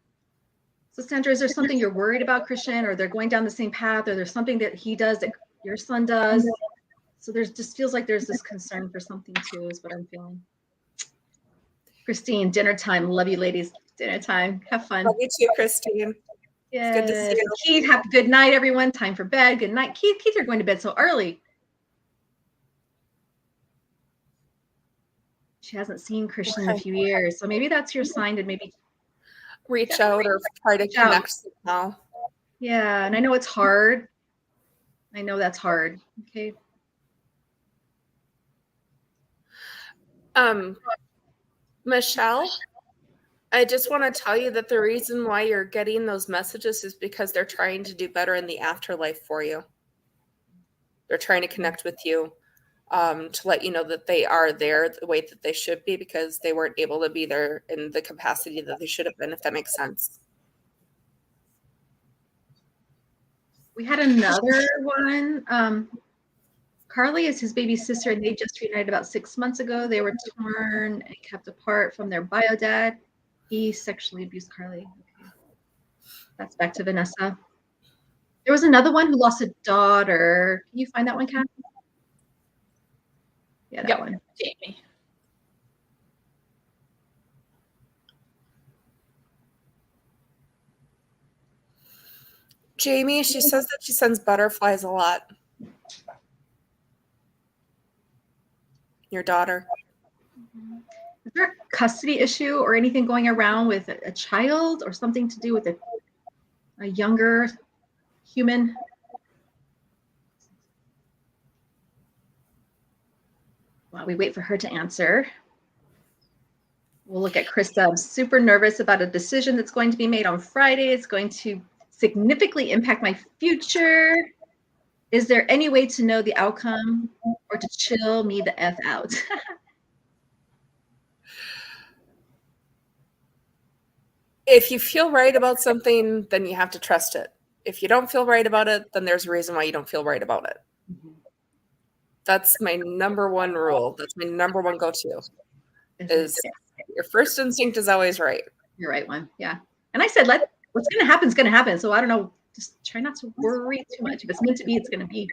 So Sandra, is there something you're worried about, Christian, or they're going down the same path, or there's something that he does that your son does? So there's just feels like there's this concern for something too, is what I'm feeling. Christine, dinner time. Love you, ladies. Dinner time. Have fun. Love you too, Christine. Yes. It's good to see you. Keith, have a good night, everyone. Time for bed. Good night. Keith, you're going to bed so early. She hasn't seen Christian in a few years, so maybe that's your sign to maybe reach out or try to connect somehow. Yeah, and I know it's hard. I know that's hard. Okay. Michelle, I just want to tell you that the reason why you're getting those messages is because they're trying to do better in the afterlife for you. They're trying to connect with you, to let you know that they are there the way that they should be, because they weren't able to be there in the capacity that they should have been, if that makes sense. We had another one. Carly is his baby sister, and they just reunited about 6 months ago. They were torn and kept apart from their bio dad. He sexually abused Carly. Okay. That's back to Vanessa. There was another one who lost a daughter. Can you find that one, Cassie? Yeah, that one. Jamie. Jamie, she says that she sends butterflies a lot. Your daughter. Is there a custody issue or anything going around with a child, or something to do with a younger human? While we wait for her to answer, we'll look at Krista. I'm super nervous about a decision that's going to be made on Friday. It's going to significantly impact my future. Is there any way to know the outcome or to chill me the F out? If you feel right about something, then you have to trust it. If you don't feel right about it, then there's a reason why you don't feel right about it. Mm-hmm. That's my number one rule. That's my number one go-to. Is your first instinct is always right. You're right one. Yeah. And I said, what's going to happen is going to happen. So I don't know. Just try not to worry too much. If it's meant to be, it's going to be.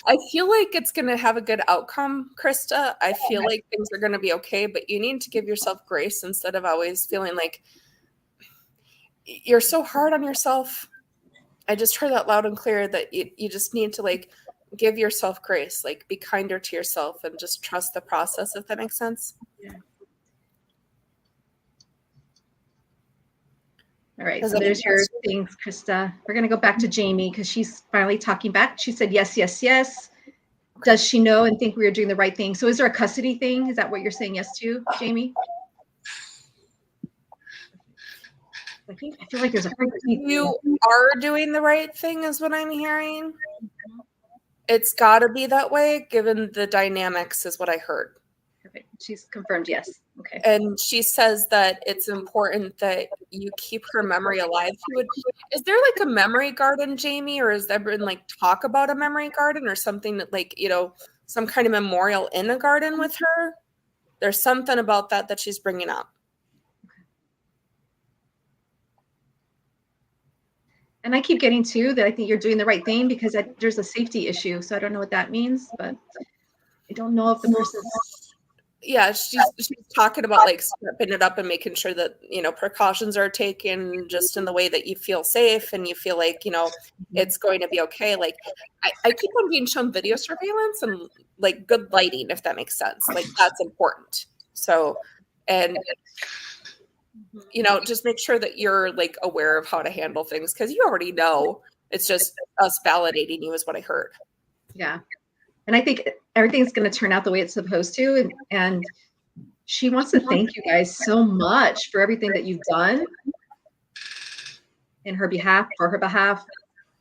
I feel like it's going to have a good outcome, Krista. I feel like things are going to be okay, but you need to give yourself grace instead of always feeling like you're so hard on yourself. I just heard that loud and clear that you just need to like give yourself grace, like be kinder to yourself and just trust the process, if that makes sense. Yeah. All right, so there's your things, Krista. We're going to go back to Jamie because she's finally talking back. She said, yes, yes, yes. Okay. Does she know and think we are doing the right thing? So is there a custody thing? Is that what you're saying yes to, Jamie? I feel like there's a you are doing the right thing is what I'm hearing. It's got to be that way given the dynamics is what I heard. Perfect. She's confirmed yes. Okay. And she says that it's important that you keep her memory alive. Is there like a memory garden, Jamie, or has there been like talk about a memory garden or something that like, you know, some kind of memorial in a garden with her? There's something about that she's bringing up. And I keep getting too that I think you're doing the right thing because there's a safety issue. So I don't know what that means, but I don't know if the person's. Yeah, she's talking about like stepping it up and making sure that, you know, precautions are taken just in the way that you feel safe and you feel like, you know, it's going to be okay. Like I keep on being shown video surveillance and like good lighting, if that makes sense. Like that's important. So, and you know, just make sure that you're like aware of how to handle things because you already know. It's just us validating you is what I heard. Yeah. And I think everything's going to turn out the way it's supposed to. And she wants to thank you guys so much for everything that you've done in her behalf, for her behalf,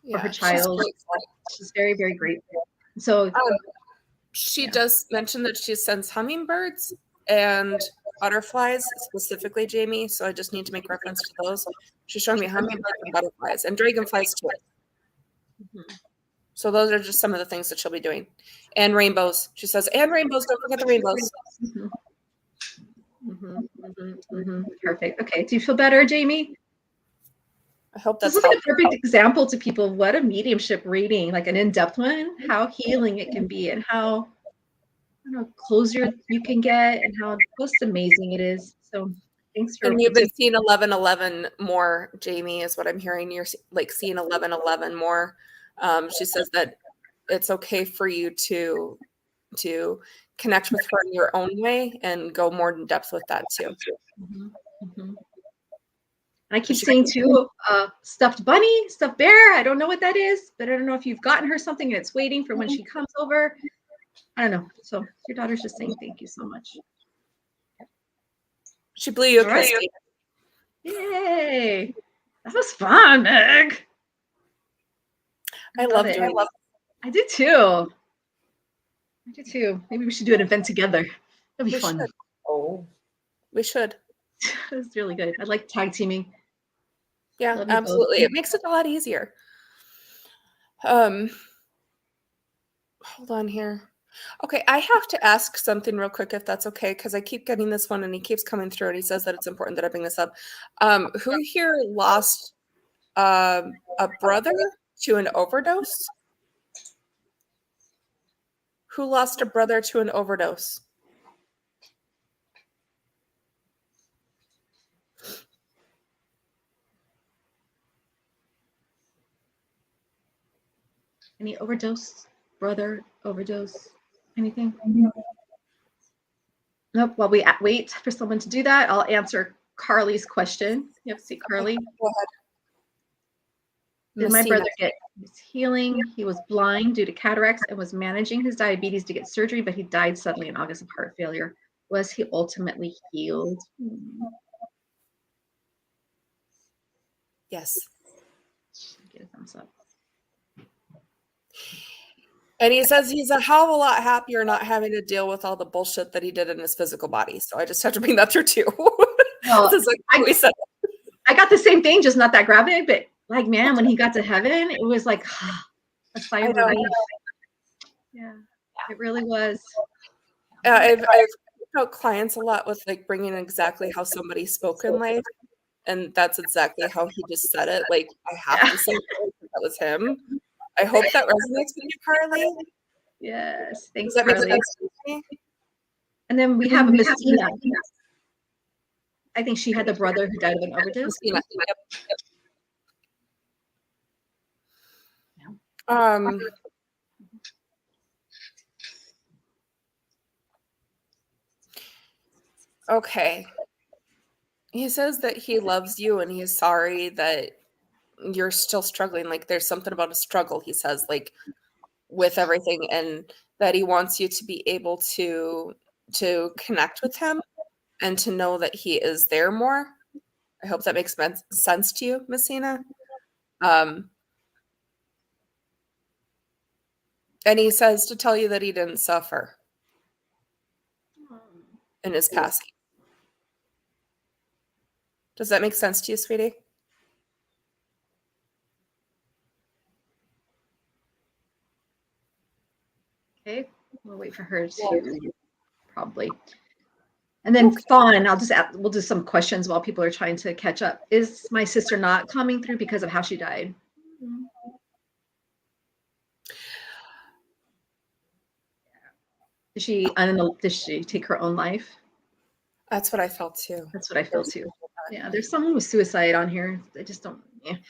for her child. She's very, very grateful. So she does mention that she sends hummingbirds and butterflies specifically, Jamie. So I just need to make reference to those. She's showing me hummingbirds and butterflies and dragonflies too. Mm-hmm. So those are just some of the things that she'll be doing. And rainbows. She says, and rainbows. Don't forget the rainbows. Mm-hmm. Mm-hmm. Mm-hmm. Mm-hmm. Perfect. Okay. Do you feel better, Jamie? I hope that's this is like a perfect example to people of what a mediumship reading, like an in-depth one, how healing it can be and how closer you can get and how just amazing it is. So thanks for. And you've been seeing 1111 more, Jamie, is what I'm hearing. You're like seeing 1111 more. She says that it's okay for you to connect with her in your own way and go more in depth with that too. Mm-hmm. Mm-hmm. I keep saying too, stuffed bunny, stuffed bear. I don't know what that is, but I don't know if you've gotten her something and it's waiting for when she comes over. I don't know. So your daughter's just saying thank you so much. She blew you a kiss. Right. Yay! That was fun, Meg. I love doing it. I do too. Maybe we should do an event together. That'd be fun. Should. Oh, we should. It's really good. I like tag teaming. Yeah, absolutely. It makes it a lot easier. Hold on here. Okay, I have to ask something real quick if that's okay, because I keep getting this one and he keeps coming through and he says that it's important that I bring this up. Who here lost a brother to an overdose? Who lost a brother to an overdose? Any overdose? Brother overdose? Anything? Nope. While we wait for someone to do that, I'll answer Carly's question. You have to see Carly. Go ahead. Did my brother get his healing? He was blind due to cataracts and was managing his diabetes to get surgery, but he died suddenly in August of heart failure. Was he ultimately healed? Yes. Get a thumbs up. And he says he's a hell of a lot happier not having to deal with all the bullshit that he did in his physical body. So I just have to bring that through too. Well, I got the same thing, just not that graphic, but like, man, when he got to heaven, it was like a sigh of relief. Yeah, it really was. I've helped clients a lot with like bringing exactly how somebody spoke in life. And that's exactly how he just said it. Like, I have to say that was him. I hope that resonates with you, Carly. Yes, thanks, Carly. And then we have a Messina. I think she had the brother who died of an overdose. Yep. Okay. He says that he loves you and he's sorry that you're still struggling. Like there's something about a struggle, he says, like with everything, and that he wants you to be able to connect with him and to know that he is there more. I hope that makes sense to you, Messina. And he says to tell you that he didn't suffer in his passing. Does that make sense to you, sweetie? Okay, we'll wait for her to probably. And then Fawn, we'll do some questions while people are trying to catch up. Is my sister not coming through because of how she died? Did she take her own life? That's what I felt too. That's what I feel too. Yeah, there's someone with suicide on here. I just don't. Yeah. I'm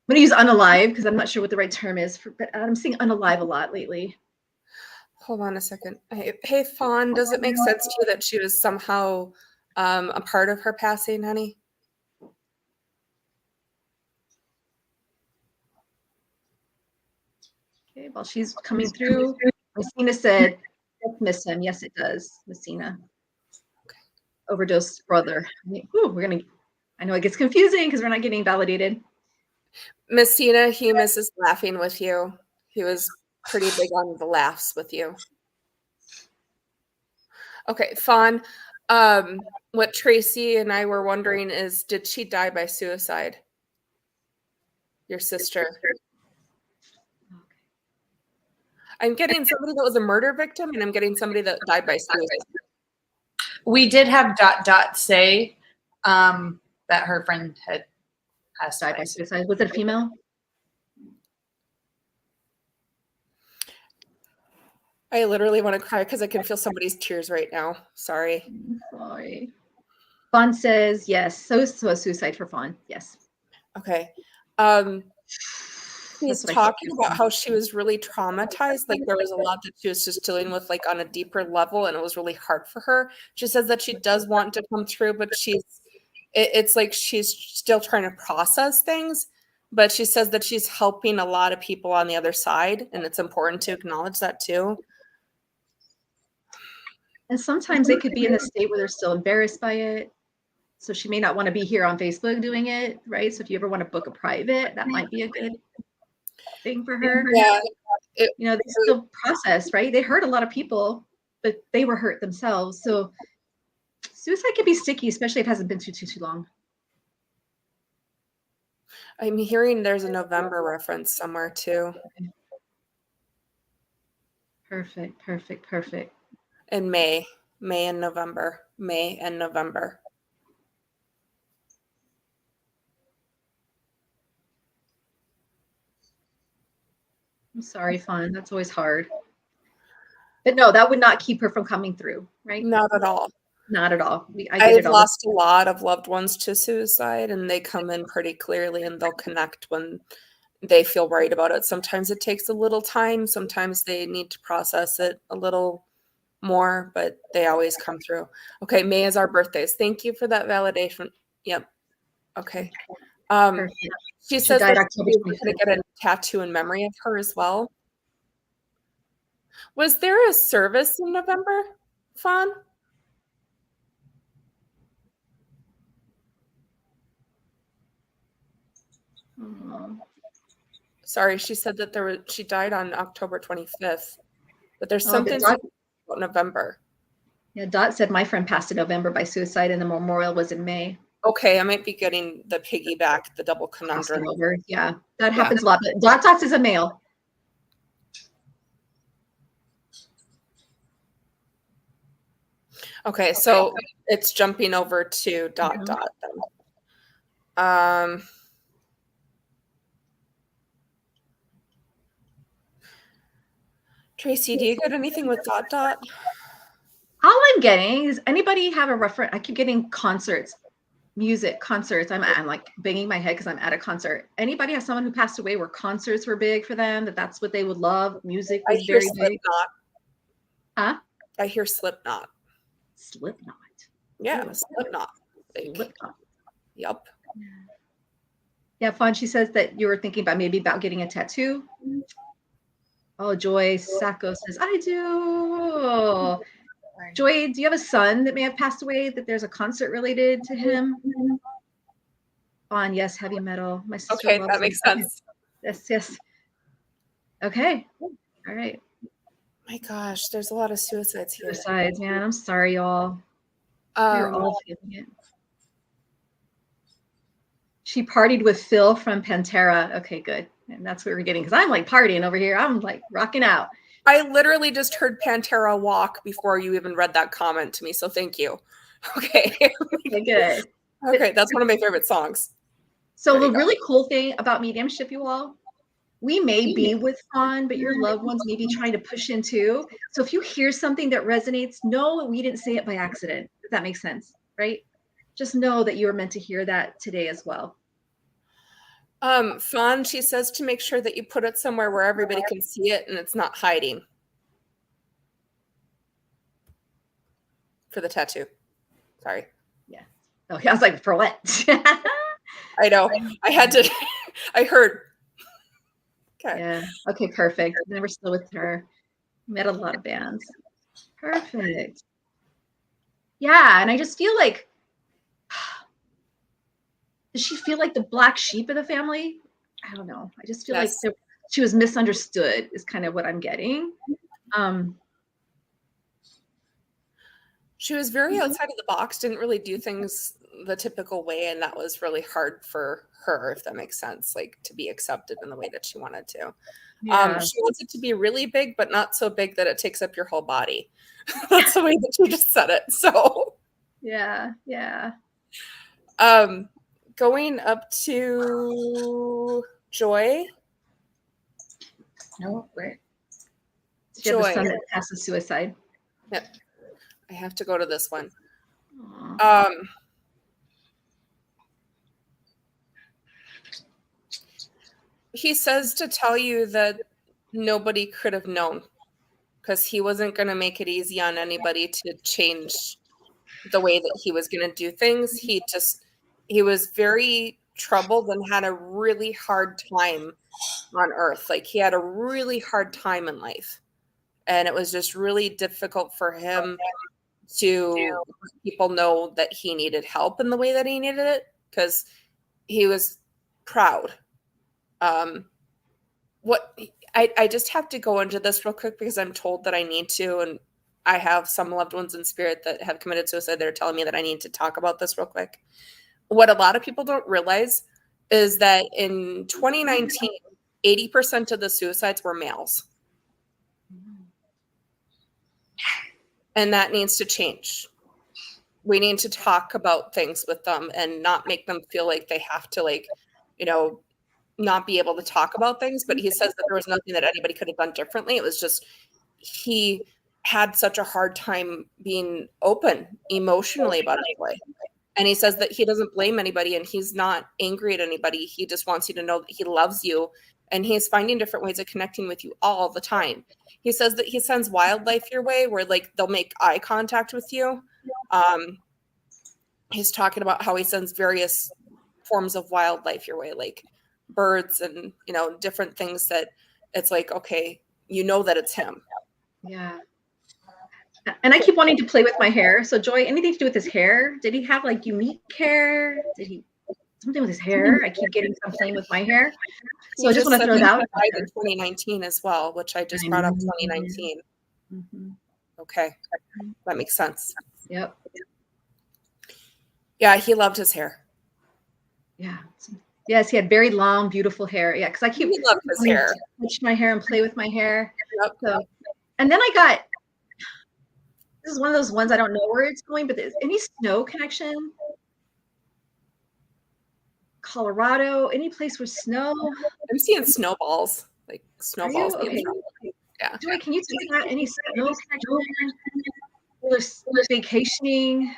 gonna use unalive because I'm not sure what the right term is but I'm seeing unalive a lot lately. Hold on a second. Hey, Fawn, does it make sense to you that she was somehow a part of her passing, honey? Okay, well, she's coming through. Messina said, miss him. Yes, it does, Messina. Okay. Overdose brother. I know it gets confusing because we're not getting validated. Messina, he misses laughing with you. He was pretty big on the laughs with you. Okay, Fawn, what Tracey and I were wondering is, did she die by suicide? Your sister. Okay. I'm getting somebody that was a murder victim, and I'm getting somebody that died by suicide. We did have ... say that her friend had died by suicide. Was it a female? I literally want to cry because I can feel somebody's tears right now. Sorry. Sorry. Fawn says yes. So suicide for Fawn. Yes. Okay. He's talking about how she was really traumatized. Like there was a lot that she was just dealing with, like on a deeper level, and it was really hard for her. She says that she does want to come through, but it's like she's still trying to process things. But she says that she's helping a lot of people on the other side, and it's important to acknowledge that too. And sometimes they could be in a state where they're still embarrassed by it. So she may not want to be here on Facebook doing it, right? So if you ever want to book a private, that might be a good thing for her. Yeah. They still process, right? They hurt a lot of people, but they were hurt themselves. So suicide can be sticky, especially if it hasn't been too long. I'm hearing there's a November reference somewhere too. Perfect. In May and November. I'm sorry, Fawn. That's always hard. But no, that would not keep her from coming through, right? Not at all. Not at all. I've lost a lot of loved ones to suicide, and they come in pretty clearly, and they'll connect when they feel right about it. Sometimes it takes a little time. Sometimes they need to process it a little more, but they always come through. Okay, May is our birthdays. Thank you for that validation. Yep. Okay. She says that she's going to get a tattoo in memory of her as well. Was there a service in November, Fawn? Sorry, she said that she died on October 25th, but there's something about November. Yeah, Dot said my friend passed in November by suicide, and the memorial was in May. Okay, I might be getting the piggyback, the double conundrum. Yeah, that happens a lot. But Dot is a male. Okay, so it's jumping over to ... then. Tracey, do you get anything with ... All I'm getting is, anybody have a reference? I keep getting concerts, music, concerts. I'm like banging my head because I'm at a concert. Anybody have someone who passed away where concerts were big for them, that's what they would love? Music was very big. Huh? I hear Slipknot. Slipknot. Yeah, Slipknot. Lip gloss. Yep. Yeah, Fawn, she says that you were thinking about maybe about getting a tattoo. Oh, Joy Sacco says, I do. Joy, do you have a son that may have passed away, that there's a concert related to him? Fawn, yes, heavy metal. My sister Okay, loves that makes him. sense. Yes, yes. Okay. All right. My gosh, there's a lot of suicides here. Suicides, man. I'm sorry, y'all. We're all feeling it. She partied with Phil from Pantera. Okay, good. And that's what we're getting, because I'm like partying over here. I'm like rocking out. I literally just heard Pantera Walk before you even read that comment to me, so thank you. Okay. Okay, good. Okay, that's one of my favorite songs. So the really cool thing about mediumship, you all, we may be with Fawn, but your loved ones may be trying to push in too. So if you hear something that resonates, know we didn't say it by accident. If that makes sense, right? Just know that you were meant to hear that today as well. Fawn, she says to make sure that you put it somewhere where everybody can see it and it's not hiding. For the tattoo. Sorry. Yeah. Okay, I was like, for what? I know. I had to, I heard. Okay. Yeah. Okay, perfect. And then we're still with her. Met a lot of bands. Perfect. Yeah, and I just feel like, does she feel like the black sheep of the family? I don't know. I just feel like she was misunderstood is kind of what I'm getting. She was very outside of the box, didn't really do things the typical way, and that was really hard for her, if that makes sense, like to be accepted in the way that she wanted to. Yeah. She wants it to be really big, but not so big that it takes up your whole body. That's the way that she just said it. So yeah. Going up to Joy. No, where? She had the son that passed the suicide. Yep. I have to go to this one. He says to tell you that nobody could have known, because he wasn't going to make it easy on anybody to change the way that he was going to do things. He was very troubled and had a really hard time on Earth. Like, he had a really hard time in life. And it was just really difficult for him to let people know that he needed help in the way that he needed it, because he was proud. I just have to go into this real quick because I'm told that I need to, and I have some loved ones in spirit that have committed suicide. They're telling me that I need to talk about this real quick. What a lot of people don't realize is that in 2019, 80% of the suicides were males. And that needs to change. We need to talk about things with them and not make them feel like they have to, not be able to talk about things. But he says that there was nothing that anybody could have done differently. It was just he had such a hard time being open emotionally about his life. And he says that he doesn't blame anybody and he's not angry at anybody. He just wants you to know that he loves you. And he's finding different ways of connecting with you all the time. He says that he sends wildlife your way where they'll make eye contact with you. He's talking about how he sends various forms of wildlife your way, like birds and, different things that it's like, okay, you know that it's him. Yeah. And I keep wanting to play with my hair. So Joy, anything to do with his hair? Did he have unique hair? Did he something with his hair? I keep getting something with my hair. So I just want to throw it out. He died in 2019 as well, which I just brought up 2019. Mm-hmm. Okay. That makes sense. Yep. Yeah, he loved his hair. Yeah. Yes, he had very long, beautiful hair. Yeah, because I keep loved his hair. Touch my hair and play with my hair. Yep. So, and then I got, this is one of those ones I don't know where it's going, but any snow connection? Colorado, any place with snow? I'm seeing snowballs, like snowballs. Okay. Yeah. Joy, can you take that? Any snow connection? There's vacationing,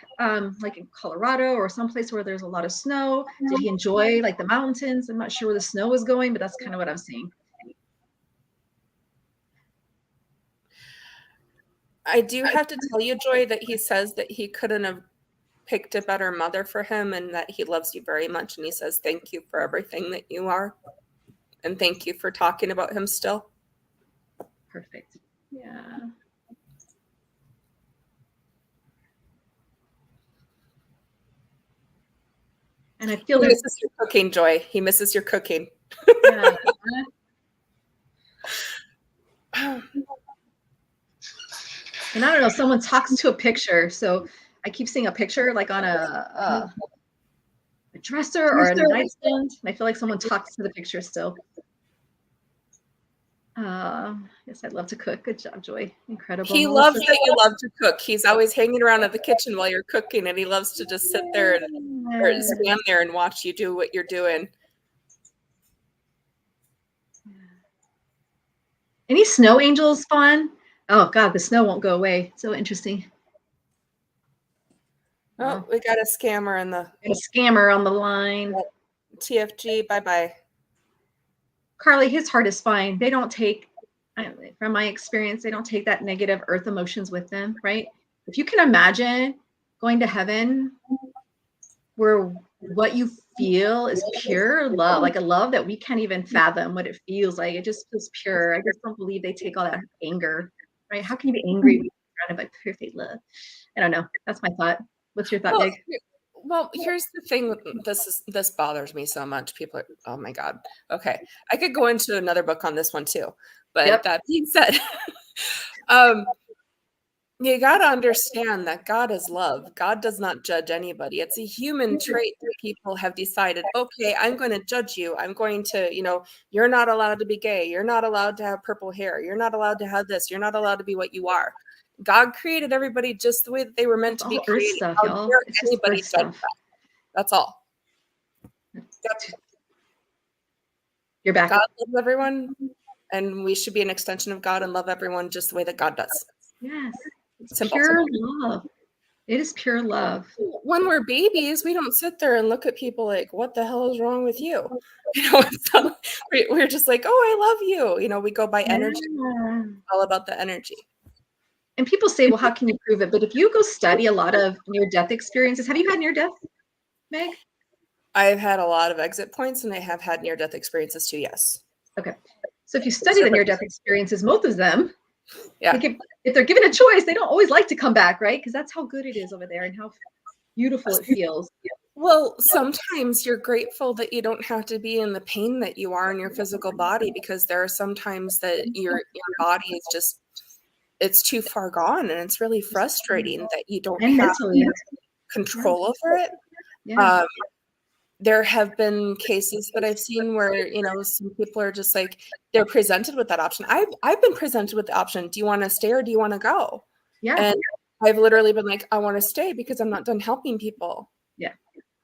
like in Colorado or someplace where there's a lot of snow. Did he enjoy the mountains? I'm not sure where the snow was going, but that's kind of what I'm seeing. I do have to tell you, Joy, that he says that he couldn't have picked a better mother for him and that he loves you very much. And he says, thank you for everything that you are. And thank you for talking about him still. Perfect. Yeah. And I feel he misses your cooking, Joy. He misses your cooking. Yeah. And I don't know, someone talks to a picture. So I keep seeing a picture like on a dresser or a nightstand. I feel like someone talks to the picture still. Yes, I'd love to cook. Good job, Joy. Incredible. He loves that you love to cook. He's always hanging around in the kitchen while you're cooking, and he loves to just sit there and or stand there and watch you do what you're doing. Any snow angels fun? Oh God, the snow won't go away. So interesting. Oh, we got a scammer in the a scammer on the line. TFG. Bye. Carly, his heart is fine. They don't take, from my experience, they don't take that negative earth emotions with them, right? If you can imagine going to heaven where what you feel is pure love, like a love that we can't even fathom what it feels like. It just feels pure. I just don't believe they take all that anger, right? How can you be angry when you're surrounded by perfect love? I don't know. That's my thought. What's your thought, Big? Well, here's the thing. This bothers me so much. People are, oh my God. Okay. I could go into another book on this one too. But That being said, you got to understand that God is love. God does not judge anybody. It's a human trait that people have decided, okay, I'm going to judge you. I'm going to, you're not allowed to be gay. You're not allowed to have purple hair. You're not allowed to have this. You're not allowed to be what you are. God created everybody just the way that they were meant to be created. Stuff, How dare anybody judge that? That's all. You're back. God loves everyone, and we should be an extension of God and love everyone just the way that God does. Yes. It's simple. Pure love. It is pure love. When we're babies, we don't sit there and look at people like, what the hell is wrong with you? So we're just like, oh, I love you. We go by energy. It's all about the energy. And people say, well, how can you prove it? But if you go study a lot of near-death experiences, have you had near-death, Meg? I've had a lot of exit points, and I have had near-death experiences too, yes. Okay. So if you study the near-death experiences, most of them, like if they're given a choice, they don't always like to come back, right? Because that's how good it is over there and how beautiful it feels. Well, sometimes you're grateful that you don't have to be in the pain that you are in your physical body, because there are some times that your body is just, it's too far gone, and it's really frustrating that you don't have control over it. Yeah. There have been cases that I've seen where, some people are just like, they're presented with that option. I've been presented with the option. Do you want to stay or do you want to go? Yeah. And I've literally been like, I want to stay because I'm not done helping people. Yeah.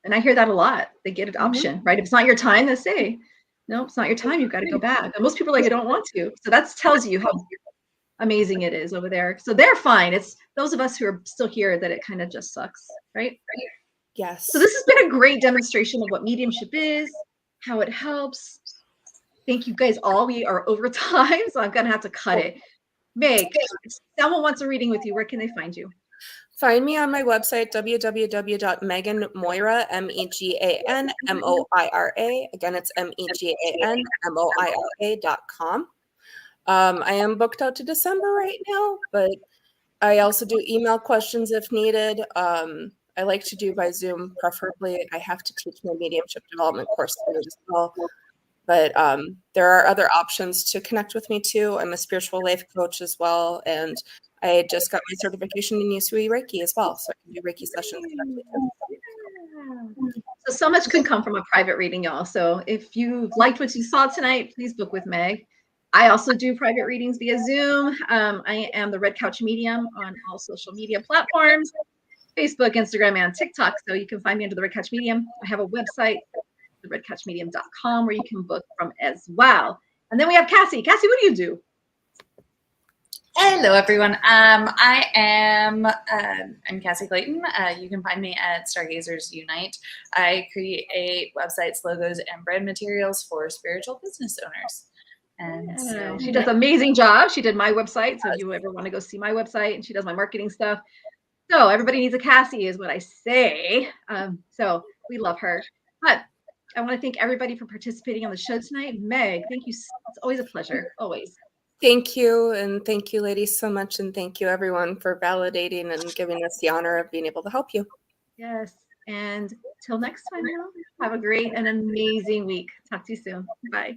And I hear that a lot. They get an option, right? If it's not your time, they say, no, it's not your time. You've got to go back. And most people are like, I don't want to. So that tells you how amazing it is over there. So they're fine. It's those of us who are still here that it kind of just sucks, right? Yes. So this has been a great demonstration of what mediumship is, how it helps. Thank you guys all. We are over time, so I'm going to have to cut it. Meg, if someone wants a reading with you, where can they find you? Find me on my website, www.meganmoira, MEGANMOIRA. Again, it's MEGANMOIRA.com. I am booked out to December right now, but I also do email questions if needed. I like to do by Zoom, preferably. I have to teach my mediumship development course as well. But there are other options to connect with me too. I'm a spiritual life coach as well. And I just got my certification in Usui Reiki as well. So I can do Reiki sessions. So much could come from a private reading, y'all. So if you liked what you saw tonight, please book with Meg. I also do private readings via Zoom. I am the Red Couch Medium on all social media platforms. Facebook, Instagram, and TikTok. So you can find me under the Red Couch Medium. I have a website, theredcouchmedium.com, where you can book from as well. And then we have Cassie. Cassie, what do you do? Hello, everyone. I'm Cassie Clayton. You can find me at Stargazers Unite. I create websites, logos, and brand materials for spiritual business owners. And so she does an amazing job. She did my website. So if you ever want to go see my website, and she does my marketing stuff. So everybody needs a Cassie is what I say. So we love her. But I want to thank everybody for participating on the show tonight. Meg, thank you. It's always a pleasure. Always. Thank you. And thank you, ladies, so much. And thank you, everyone, for validating and giving us the honor of being able to help you. Yes. And till next time, have a great and amazing week. Talk to you soon. Bye.